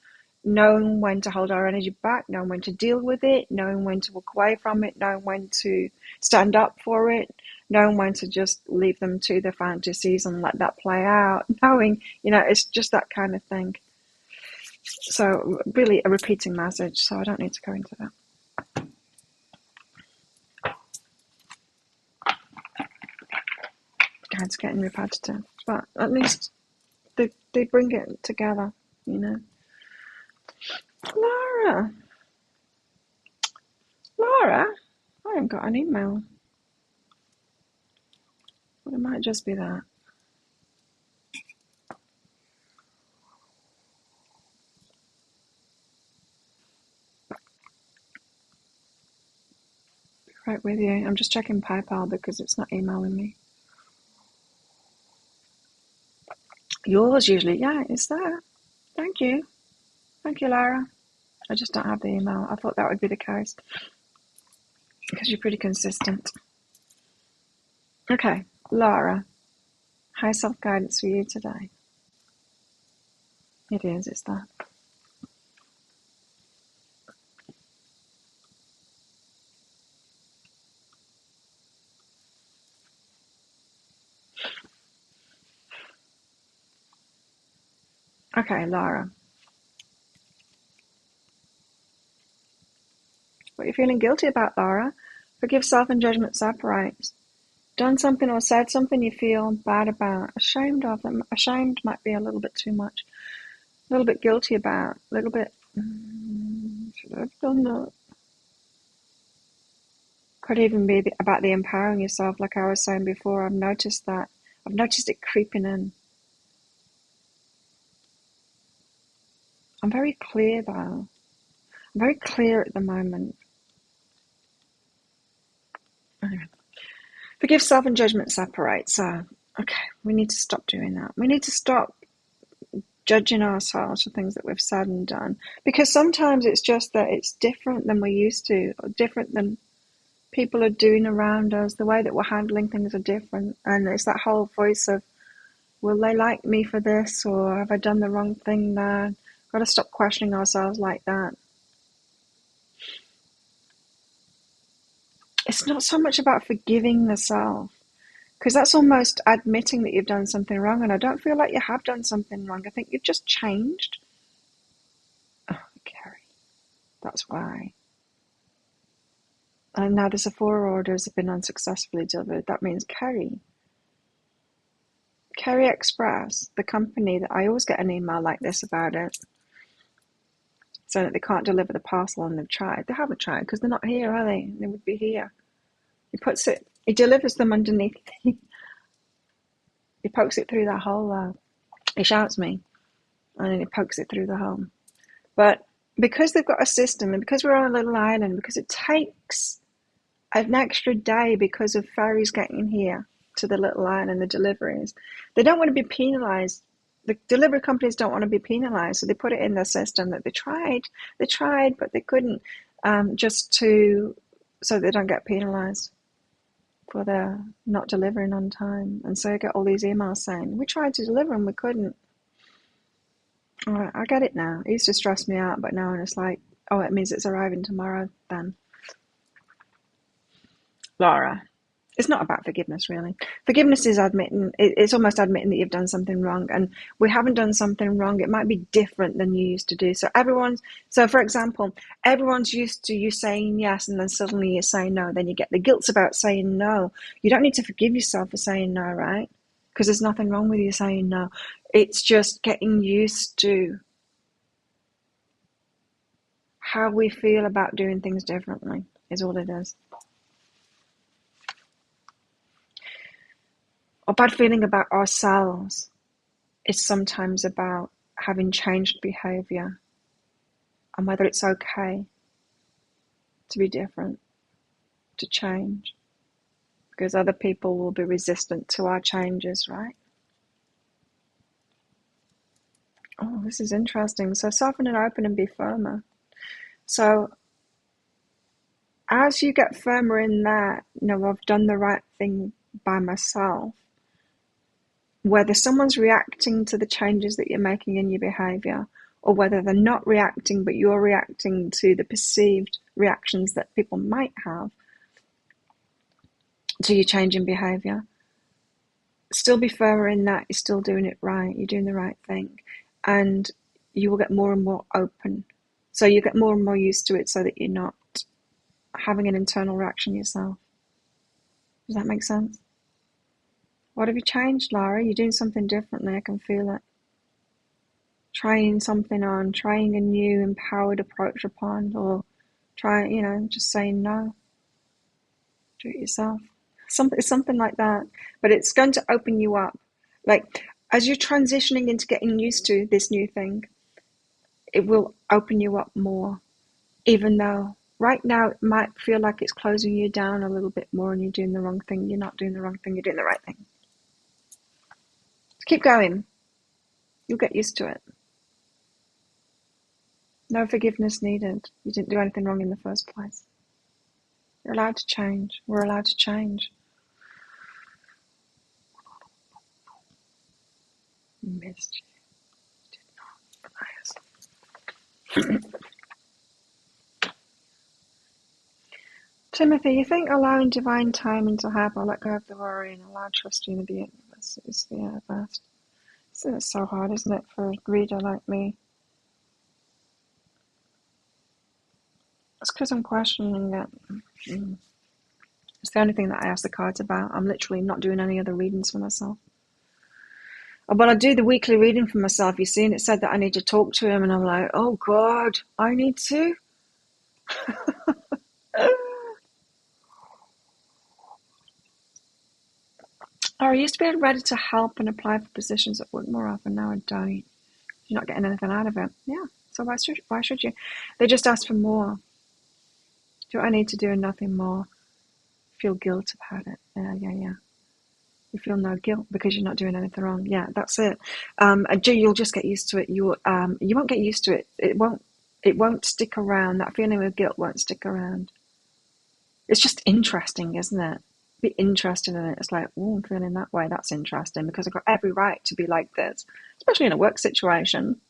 knowing when to hold our energy back, knowing when to deal with it, knowing when to walk away from it, knowing when to stand up for it, knowing when to just leave them to their fantasies and let that play out, knowing, it's just that kind of thing. So really a repeating message, so I don't need to go into that. It's getting repetitive, but at least they bring it together, Laura, I haven't got an email. Well, it might just be that. Right with you. I'm just checking PayPal because it's not emailing me. Yours usually, yeah, it's there. Thank you. Thank you, Laura. I just don't have the email. I thought that would be the case because you're pretty consistent. Okay, Laura, high self-guidance for you today. It is, it's that. Okay, Laura. What you're feeling guilty about, Laura? Forgive, self, and judgment separates. Done something or said something you feel bad about, ashamed of them. Ashamed might be a little bit too much. A little bit guilty about, a little bit, should I have done that? Could even be about the empowering yourself, like I was saying before. I've noticed that. I've noticed it creeping in. I'm very clear, though. I'm very clear at the moment. Anyway. Forgive, self, and judgment separate. So, okay, we need to stop doing that. We need to stop judging ourselves for things that we've said and done. Because sometimes it's just that it's different than we're used to, or different than people are doing around us. The way that we're handling things are different. And it's that whole voice of, will they like me for this? Or have I done the wrong thing there? Got to stop questioning ourselves like that. It's not so much about forgiving the self. Because that's almost admitting that you've done something wrong, and I don't feel like you have done something wrong. I think you've just changed. Oh, Carrie, that's why. And now the Sephora orders have been unsuccessfully delivered. That means Kerry Express, the company that I always get an email like this about it, saying that they can't deliver the parcel and they've tried. They haven't tried because they're not here, are they? They would be here. He delivers them underneath. He pokes it through that hole. He shouts me, and then he pokes it through the hole. But because they've got a system, and because we're on a little island, because it takes an extra day because of ferries getting here to the little island and the deliveries, they don't want to be penalised. The delivery companies don't want to be penalised, so they put it in their system that they tried, but they couldn't, so they don't get penalised for their not delivering on time. And so I get all these emails saying, we tried to deliver and we couldn't. All right, I get it now. It used to stress me out, but now it's like, oh, it means it's arriving tomorrow then. Laura, it's not about forgiveness, really. Forgiveness is it's almost admitting that you've done something wrong, and we haven't done something wrong. It might be different than you used to do. So for example, everyone's used to you saying yes, and then suddenly you say no. Then you get the guilt about saying no. You don't need to forgive yourself for saying no, right? Because there's nothing wrong with you saying no. It's just getting used to how we feel about doing things differently is all it is. Our bad feeling about ourselves is sometimes about having changed behavior and whether it's okay to be different, to change, because other people will be resistant to our changes, right? Oh, this is interesting. So soften and open and be firmer. So as you get firmer in that, I've done the right thing by myself, whether someone's reacting to the changes that you're making in your behavior, or whether they're not reacting, but you're reacting to the perceived reactions that people might have to your change in behavior, still be firmer in that you're still doing it right, you're doing the right thing, and you will get more and more open. So you get more and more used to it so that you're not having an internal reaction yourself. Does that make sense? What have you changed, Lara? You're doing something differently. I can feel it. Trying something on, trying a new empowered approach upon, or just saying no. Do it yourself. Something like that. But it's going to open you up. Like, as you're transitioning into getting used to this new thing, it will open you up more. Even though right now it might feel like it's closing you down a little bit more and you're doing the wrong thing. You're not doing the wrong thing, you're doing the right thing. So keep going. You'll get used to it. No forgiveness needed. You didn't do anything wrong in the first place. You're allowed to change. We're allowed to change. Missed you. Did not. Timothy, you think allowing divine timing to happen, let go of the worry and allow trusting in the universe is the best. It's so hard, isn't it, for a reader like me? It's because I'm questioning it. It's the only thing that I ask the cards about. I'm literally not doing any other readings for myself. But I do the weekly reading for myself, you see, and it said that I need to talk to him, and I'm like, oh God, I need to? I used to be ready to help and apply for positions at work more often. Now I don't. You're not getting anything out of it. Yeah, so why should you? They just ask for more. Do what I need to do and nothing more. Feel guilt about it. Yeah. You feel no guilt because you're not doing anything wrong. Yeah, that's it. You'll just get used to it. You won't get used to it. It won't stick around. That feeling of guilt won't stick around. It's just interesting, isn't it? Be interested in it. It's like, oh, I'm feeling that way. That's interesting because I've got every right to be like this, especially in a work situation.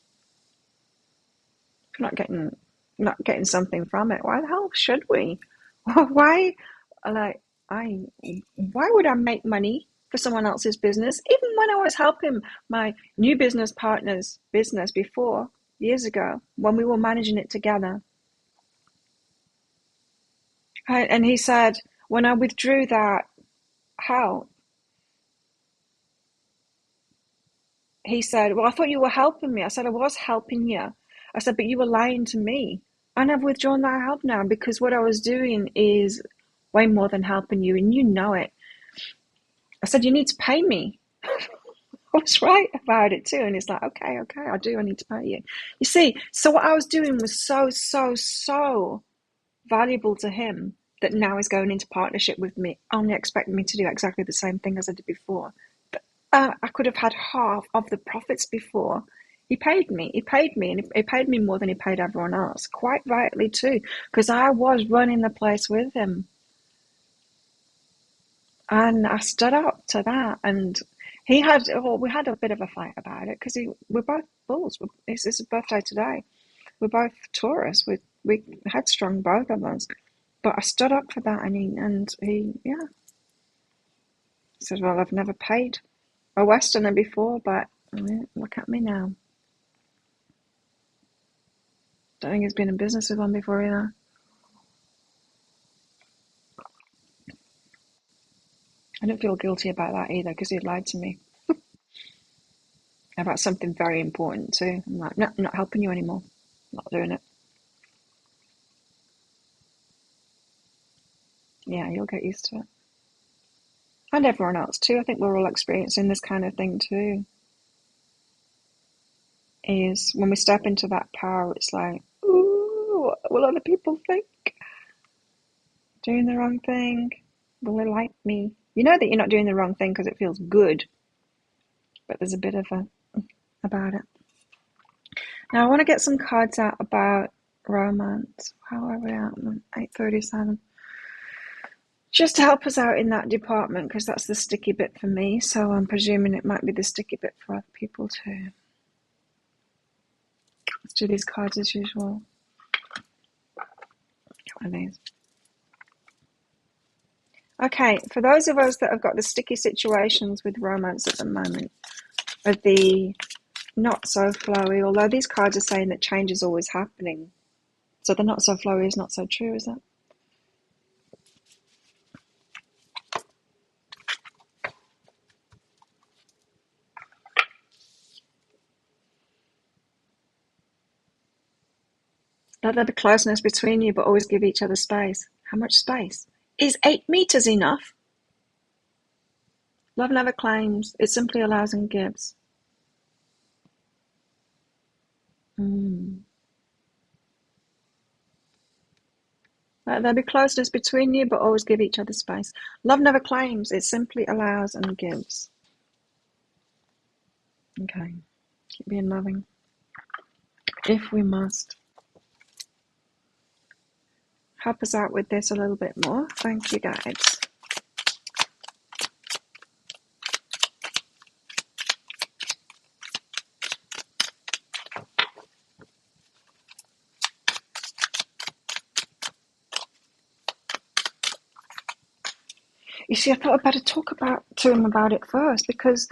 If you're not getting something from it, why the hell should we? Why would I make money for someone else's business, even when I was helping my new business partner's business before, years ago, when we were managing it together. And he said, when I withdrew that help, he said, well, I thought you were helping me. I said, I was helping you. I said, but you were lying to me. And I've withdrawn that help now because what I was doing is way more than helping you, and you know it. I said, you need to pay me. I was right about it too. And he's like, okay, I do. I need to pay you. You see, so what I was doing was so valuable to him that now he's going into partnership with me, only expecting me to do exactly the same thing as I did before. But I could have had half of the profits before. He paid me, and he paid me more than he paid everyone else. Quite rightly too, because I was running the place with him. And I stood up to that, and we had a bit of a fight about it because we're both bulls. It's his birthday today. We're both Taurus. We headstrong, both of us. But I stood up for that, and he said, "Well, I've never paid a Westerner before, but look at me now." Don't think he's been in business with one before either. I don't feel guilty about that either because he lied to me about something very important too. I'm like, no, I'm not helping you anymore. I'm not doing it. Yeah, you'll get used to it. And everyone else too. I think we're all experiencing this kind of thing too. Is when we step into that power, it's like, ooh, what will other people think? Doing the wrong thing? Will they like me? You know that you're not doing the wrong thing because it feels good, but there's a bit of a about it. Now I want to get some cards out about romance. How are we at? 8:37. Just to help us out in that department, because that's the sticky bit for me. So I'm presuming it might be the sticky bit for other people too. Let's do these cards as usual. One of these. Okay, for those of us that have got the sticky situations with romance at the moment, of the not so flowy, although these cards are saying that change is always happening. So the not so flowy is not so true, is it? Let there be closeness between you, but always give each other space. How much space? Is 8 meters enough? Love never claims, it simply allows and gives. Let there be closeness between you, but always give each other space. Love never claims, it simply allows and gives. Okay, keep being loving. If we must. Help us out with this a little bit more. Thank you, guys. You see, I thought I'd better talk to him about it first because...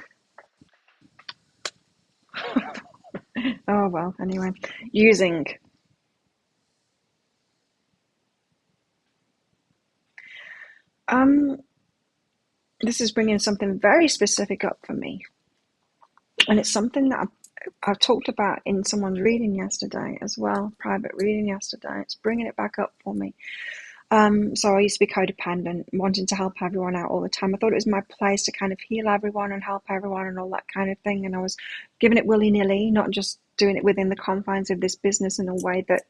oh, well, anyway. Using. This is bringing something very specific up for me. And it's something that I've talked about in someone's reading yesterday as well, private reading yesterday. It's bringing it back up for me. So I used to be codependent, wanting to help everyone out all the time. I thought it was my place to kind of heal everyone and help everyone and all that kind of thing. And I was giving it willy-nilly, not just doing it within the confines of this business in a way that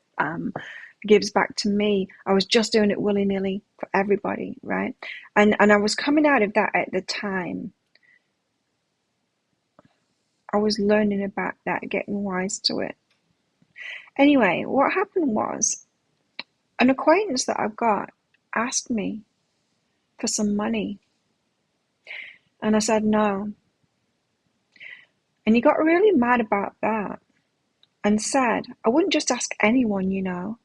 gives back to me. I was just doing it willy-nilly for everybody, right? And I was coming out of that at the time. I was learning about that, getting wise to it. Anyway, what happened was, an acquaintance that I've got asked me for some money. And I said no. And he got really mad about that and said, I wouldn't just ask anyone, you know.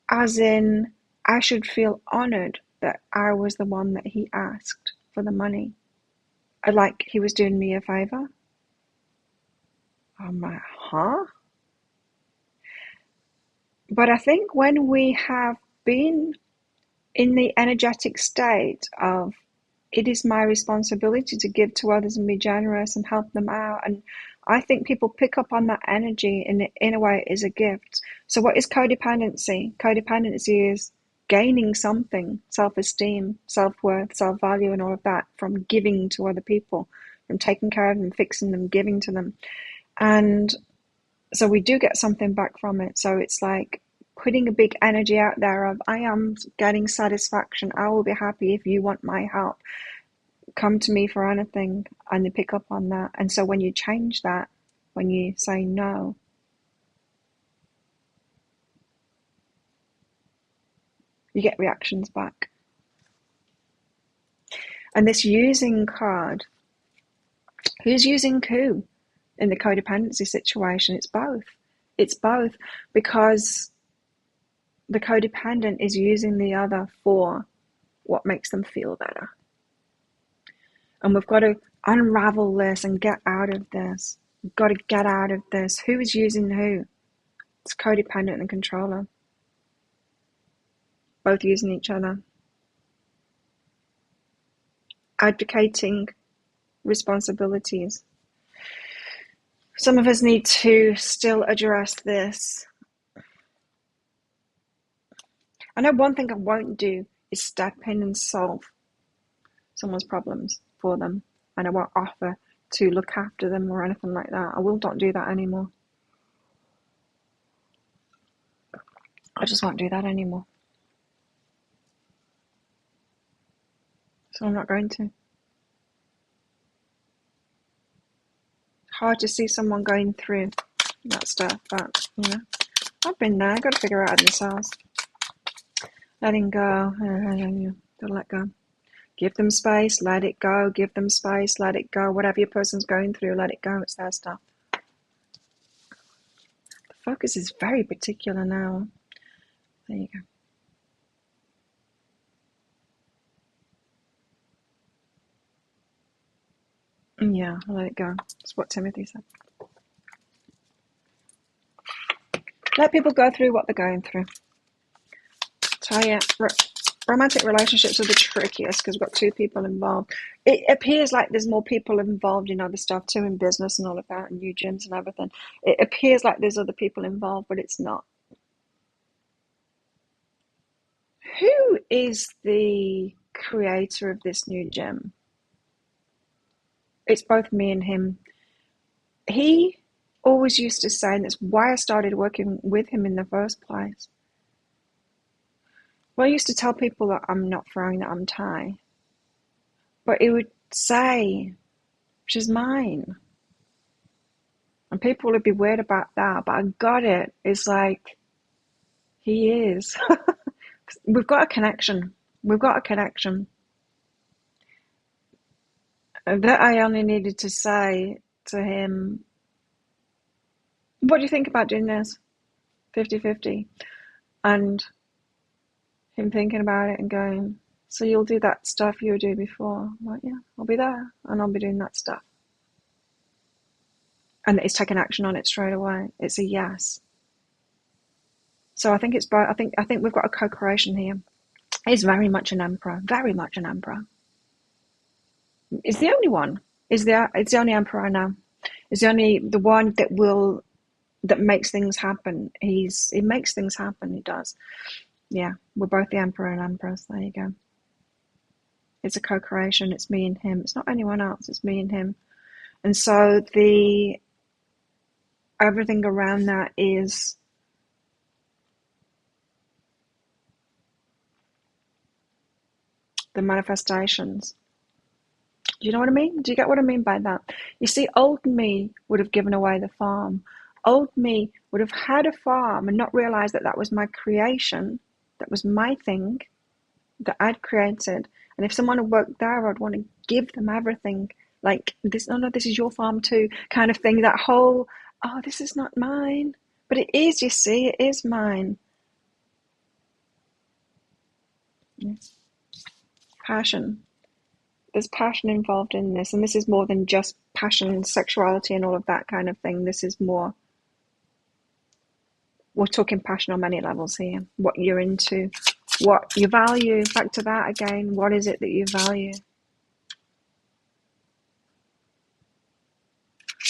As in, I should feel honored that I was the one that he asked for the money. like he was doing me a favor. I'm like, huh? But I think when we have been in the energetic state of it is my responsibility to give to others and be generous and help them out, and I think people pick up on that energy in a way it is a gift. So what is codependency? Codependency is gaining something, self-esteem, self-worth, self-value, and all of that from giving to other people, from taking care of them, fixing them, giving to them. And so we do get something back from it. So it's like putting a big energy out there of, I am getting satisfaction. I will be happy if you want my help. Come to me for anything. And they pick up on that. And so when you change that, when you say no, you get reactions back. And this using card, who's using who in the codependency situation? It's both. It's both, because the codependent is using the other for what makes them feel better. And we've got to unravel this and get out of this. We've got to get out of this. Who is using who? It's codependent and controller. Both using each other. Advocating responsibilities. Some of us need to still address this. I know one thing I won't do is step in and solve someone's problems for them. And I won't offer to look after them or anything like that. I will not do that anymore. I just won't do that anymore. So I'm not going to. Hard to see someone going through that stuff, but you know, I've been there. I've got to figure it out themselves. Letting go. Gotta let go. Give them space, let it go. Give them space, let it go. Whatever your person's going through, let it go. It's their stuff. The focus is very particular now. There you go. Yeah, let it go. That's what Timothy said. Let people go through what they're going through. Tell you, romantic relationships are the trickiest because we've got two people involved. It appears like there's more people involved in other stuff too, in business and all of that, and new gyms and everything. It appears like there's other people involved, but it's not. Who is the creator of this new gym? It's both me and him. He always used to say, and that's why I started working with him in the first place. Well, I used to tell people that I'm not throwing, that I'm Thai. But he would say, she's mine. And people would be weird about that, but I got it. It's like, he is. We've got a connection. We've got a connection. That I only needed to say to him, what do you think about doing this? 50-50. And him thinking about it and going, so you'll do that stuff you were doing before? I'm like, yeah, I'll be there and I'll be doing that stuff. And he's taken action on it straight away. It's a yes. So I think it's both. I think we've got a co-creation here. He's very much an emperor. Very much an emperor. He's the only one. It's the only emperor I know. It's the one that makes things happen. He makes things happen. He does. Yeah, we're both the emperor and empress. There you go. It's a co-creation. It's me and him. It's not anyone else. It's me and him. And so everything around that is the manifestations. Do you know what I mean? Do you get what I mean by that? You see, old me would have given away the farm. Old me would have had a farm and not realized that that was my creation, that was my thing, that I'd created. And if someone had worked there, I'd want to give them everything. Like, this, oh no, this is your farm too, kind of thing. That whole, oh, this is not mine. But it is, you see, it is mine. Yes. Passion. There's passion involved in this, and this is more than just passion, sexuality, and all of that kind of thing. This is more, we're talking passion on many levels here. What you're into, what you value. Back to that again. What is it that you value?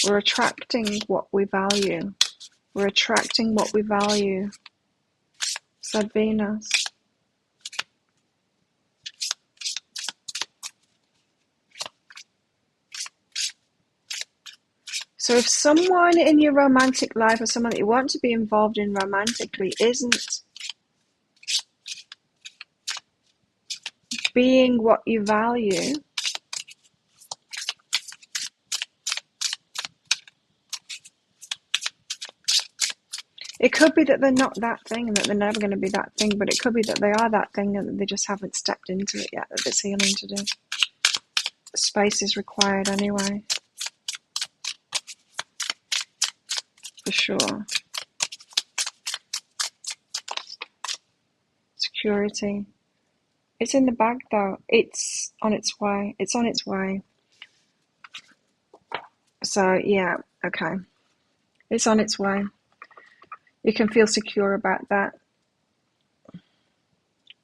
We're attracting what we value. We're attracting what we value, said Venus. So if someone in your romantic life or someone that you want to be involved in romantically isn't being what you value, it could be that they're not that thing and that they're never going to be that thing, but it could be that they are that thing and that they just haven't stepped into it yet, that there's healing to do. Space is required anyway. For sure. Security. It's in the bag though. It's on its way. It's on its way. So yeah, okay. It's on its way. You can feel secure about that.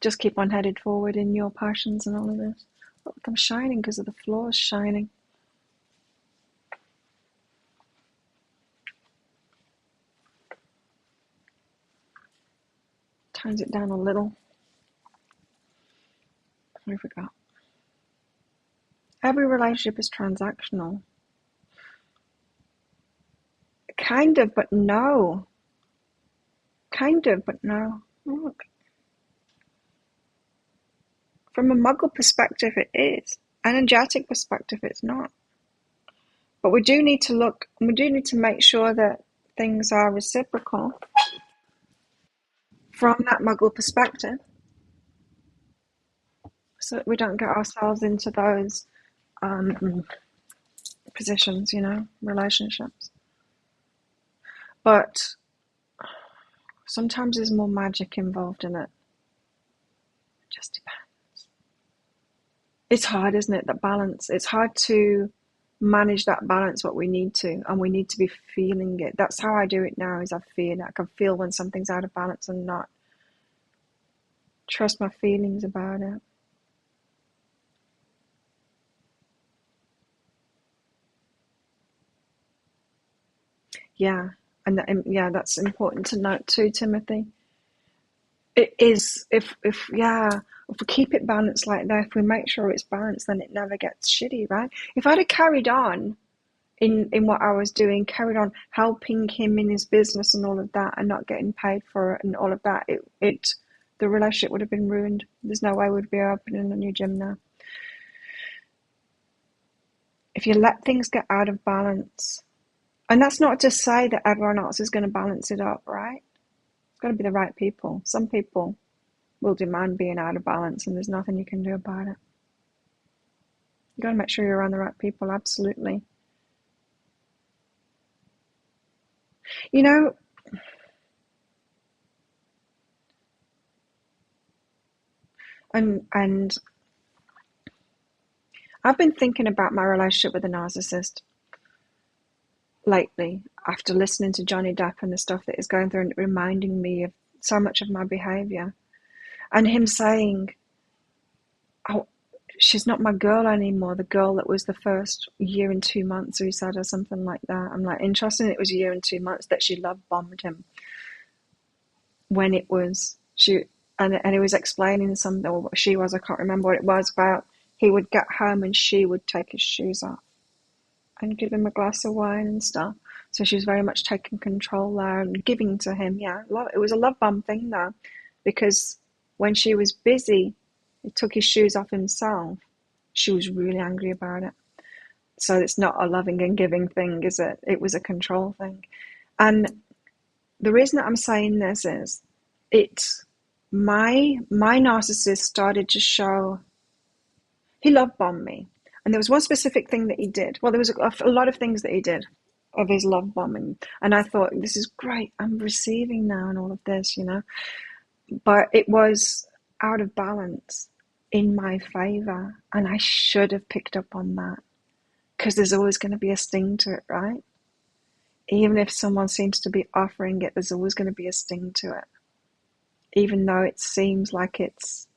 Just keep on headed forward in your passions and all of this. Look, I'm shining because of the floors shining. Tones it down a little. What have we got? Every relationship is transactional. Kind of, but no. Kind of, but no. Look. From a muggle perspective, it is. An energetic perspective, it's not. But we do need to look, and we do need to make sure that things are reciprocal from that muggle perspective, so that we don't get ourselves into those positions, you know, relationships. But sometimes there's more magic involved in it. It just depends. It's hard, isn't it, that balance? It's hard to manage that balance, what we need to, and we need to be feeling it. That's how I do it now, is I feel it. I can feel when something's out of balance and not. Trust my feelings about it. Yeah, and yeah, that's important to note too, Timothy. It is, if we keep it balanced like that, if we make sure it's balanced, then it never gets shitty, right? If I'd have carried on in what I was doing, carried on helping him in his business and all of that, and not getting paid for it and all of that, the relationship would have been ruined. There's no way we'd be opening a new gym now. If you let things get out of balance, and that's not to say that everyone else is going to balance it up, right? It's got to be the right people. Some people will demand being out of balance, and there's nothing you can do about it. You got to make sure you're around the right people, absolutely. You know, and I've been thinking about my relationship with a narcissist lately, after listening to Johnny Depp and the stuff that is going through, and reminding me of so much of my behavior, and him saying, oh, she's not my girl anymore, the girl that was the first year and 2 months, or he said, or something like that. I'm like, interesting, it was a year and 2 months that she love bombed him, when it was and he was explaining something, or what she was, I can't remember what it was, about he would get home and she would take his shoes off and give him a glass of wine and stuff. So she was very much taking control there and giving to him. Yeah, it was a love bomb thing though, because when she was busy, he took his shoes off himself. She was really angry about it. So it's not a loving and giving thing, is it? It was a control thing. And the reason that I'm saying this is, my narcissist started to show, he love bombed me. And there was one specific thing that he did. Well, there was a lot of things that he did of his love bombing. And I thought, this is great. I'm receiving now and all of this, you know. But it was out of balance. in my favor. And I should have picked up on that, because there's always going to be a sting to it, right? Even if someone seems to be offering it, there's always going to be a sting to it. Even though it seems like it's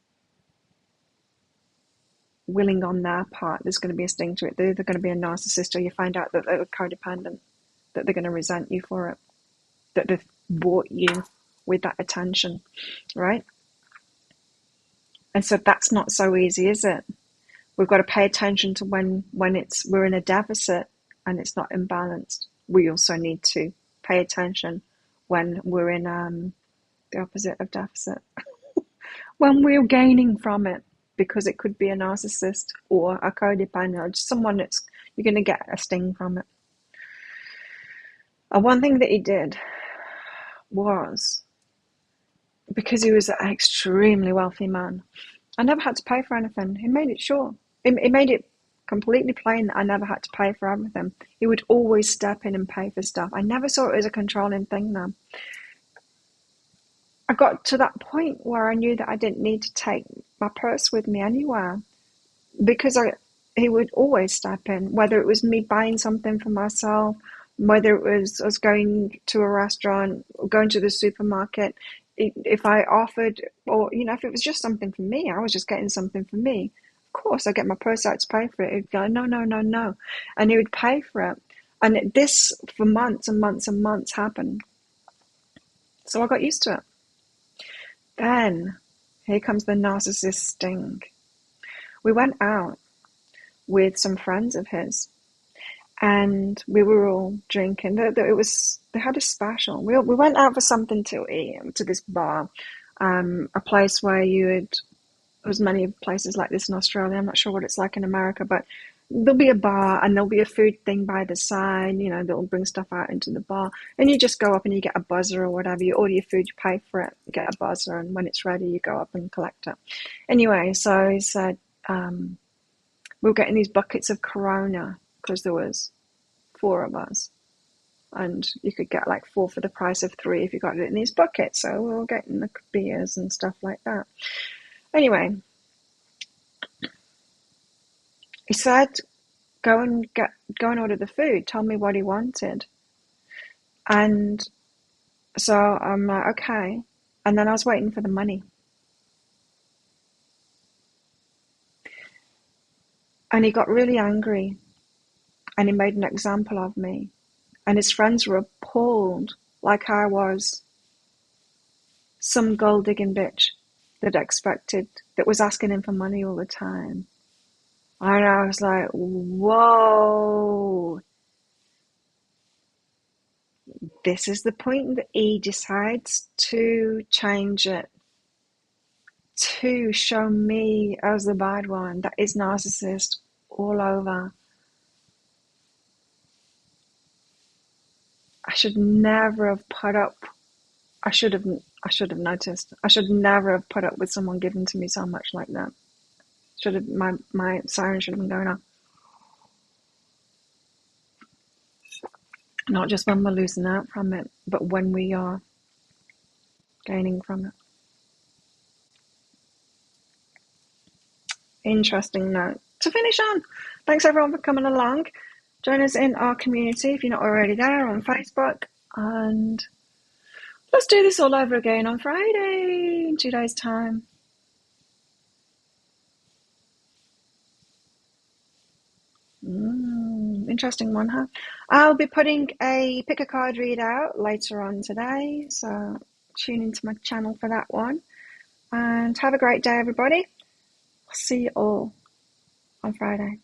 willing on their part, there's going to be a sting to it. They're either going to be a narcissist, or you find out that they're codependent, that they're going to resent you for it, that they've bought you with that attention, right? And so that's not so easy, is it? We've got to pay attention to when we're in a deficit and it's not imbalanced. We also need to pay attention when we're in the opposite of deficit, when we're gaining from it, because it could be a narcissist or a codependent or just someone that's you're going to get a sting from it. And one thing that he did was, because he was an extremely wealthy man, I never had to pay for anything. He made it sure. He made it completely plain that I never had to pay for everything. He would always step in and pay for stuff. I never saw it as a controlling thing though. I got to that point where I knew that I didn't need to take my purse with me anywhere, because he would always step in, whether it was me buying something for myself, whether it was us going to a restaurant or going to the supermarket. If I offered, or if it was just something for me, I was just getting something for me. Of course, I get my purse out to pay for it. He'd go, no, no, no, no, and he would pay for it. And this for months and months and months happened. So I got used to it. Then here comes the narcissist sting. We went out with some friends of his, and we were all drinking. They had a special. We went out for something to eat, to this bar, a place where there's many places like this in Australia. I'm not sure what it's like in America, but there'll be a bar and there'll be a food thing by the side, that'll bring stuff out into the bar. And you just go up and you get a buzzer or whatever. You order your food, you pay for it, you get a buzzer, and when it's ready, you go up and collect it. Anyway, so he said, we were getting these buckets of Corona, because there was 4 of us. And you could get like 4 for the price of 3 if you got it in these buckets. So we were getting the beers and stuff like that. Anyway, he said, go and order the food. Tell me what he wanted. And so I'm like, okay. And then I was waiting for the money. And he got really angry. And he made an example of me. And his friends were appalled, like I was some gold-digging bitch that was asking him for money all the time. And I was like, whoa. This is the point that he decides to change it, to show me as the bad one. That is narcissist all over. I should never have put up. I should have noticed. I should never have put up with someone giving to me so much like that. My siren should have been going off. Not just when we're losing out from it, but when we are gaining from it. Interesting note to finish on. Thanks everyone for coming along. Join us in our community if you're not already there on Facebook, and let's do this all over again on Friday in 2 days' time. Interesting one, huh? I'll be putting a pick a card readout later on today, so tune into my channel for that one. And have a great day, everybody. I'll see you all on Friday.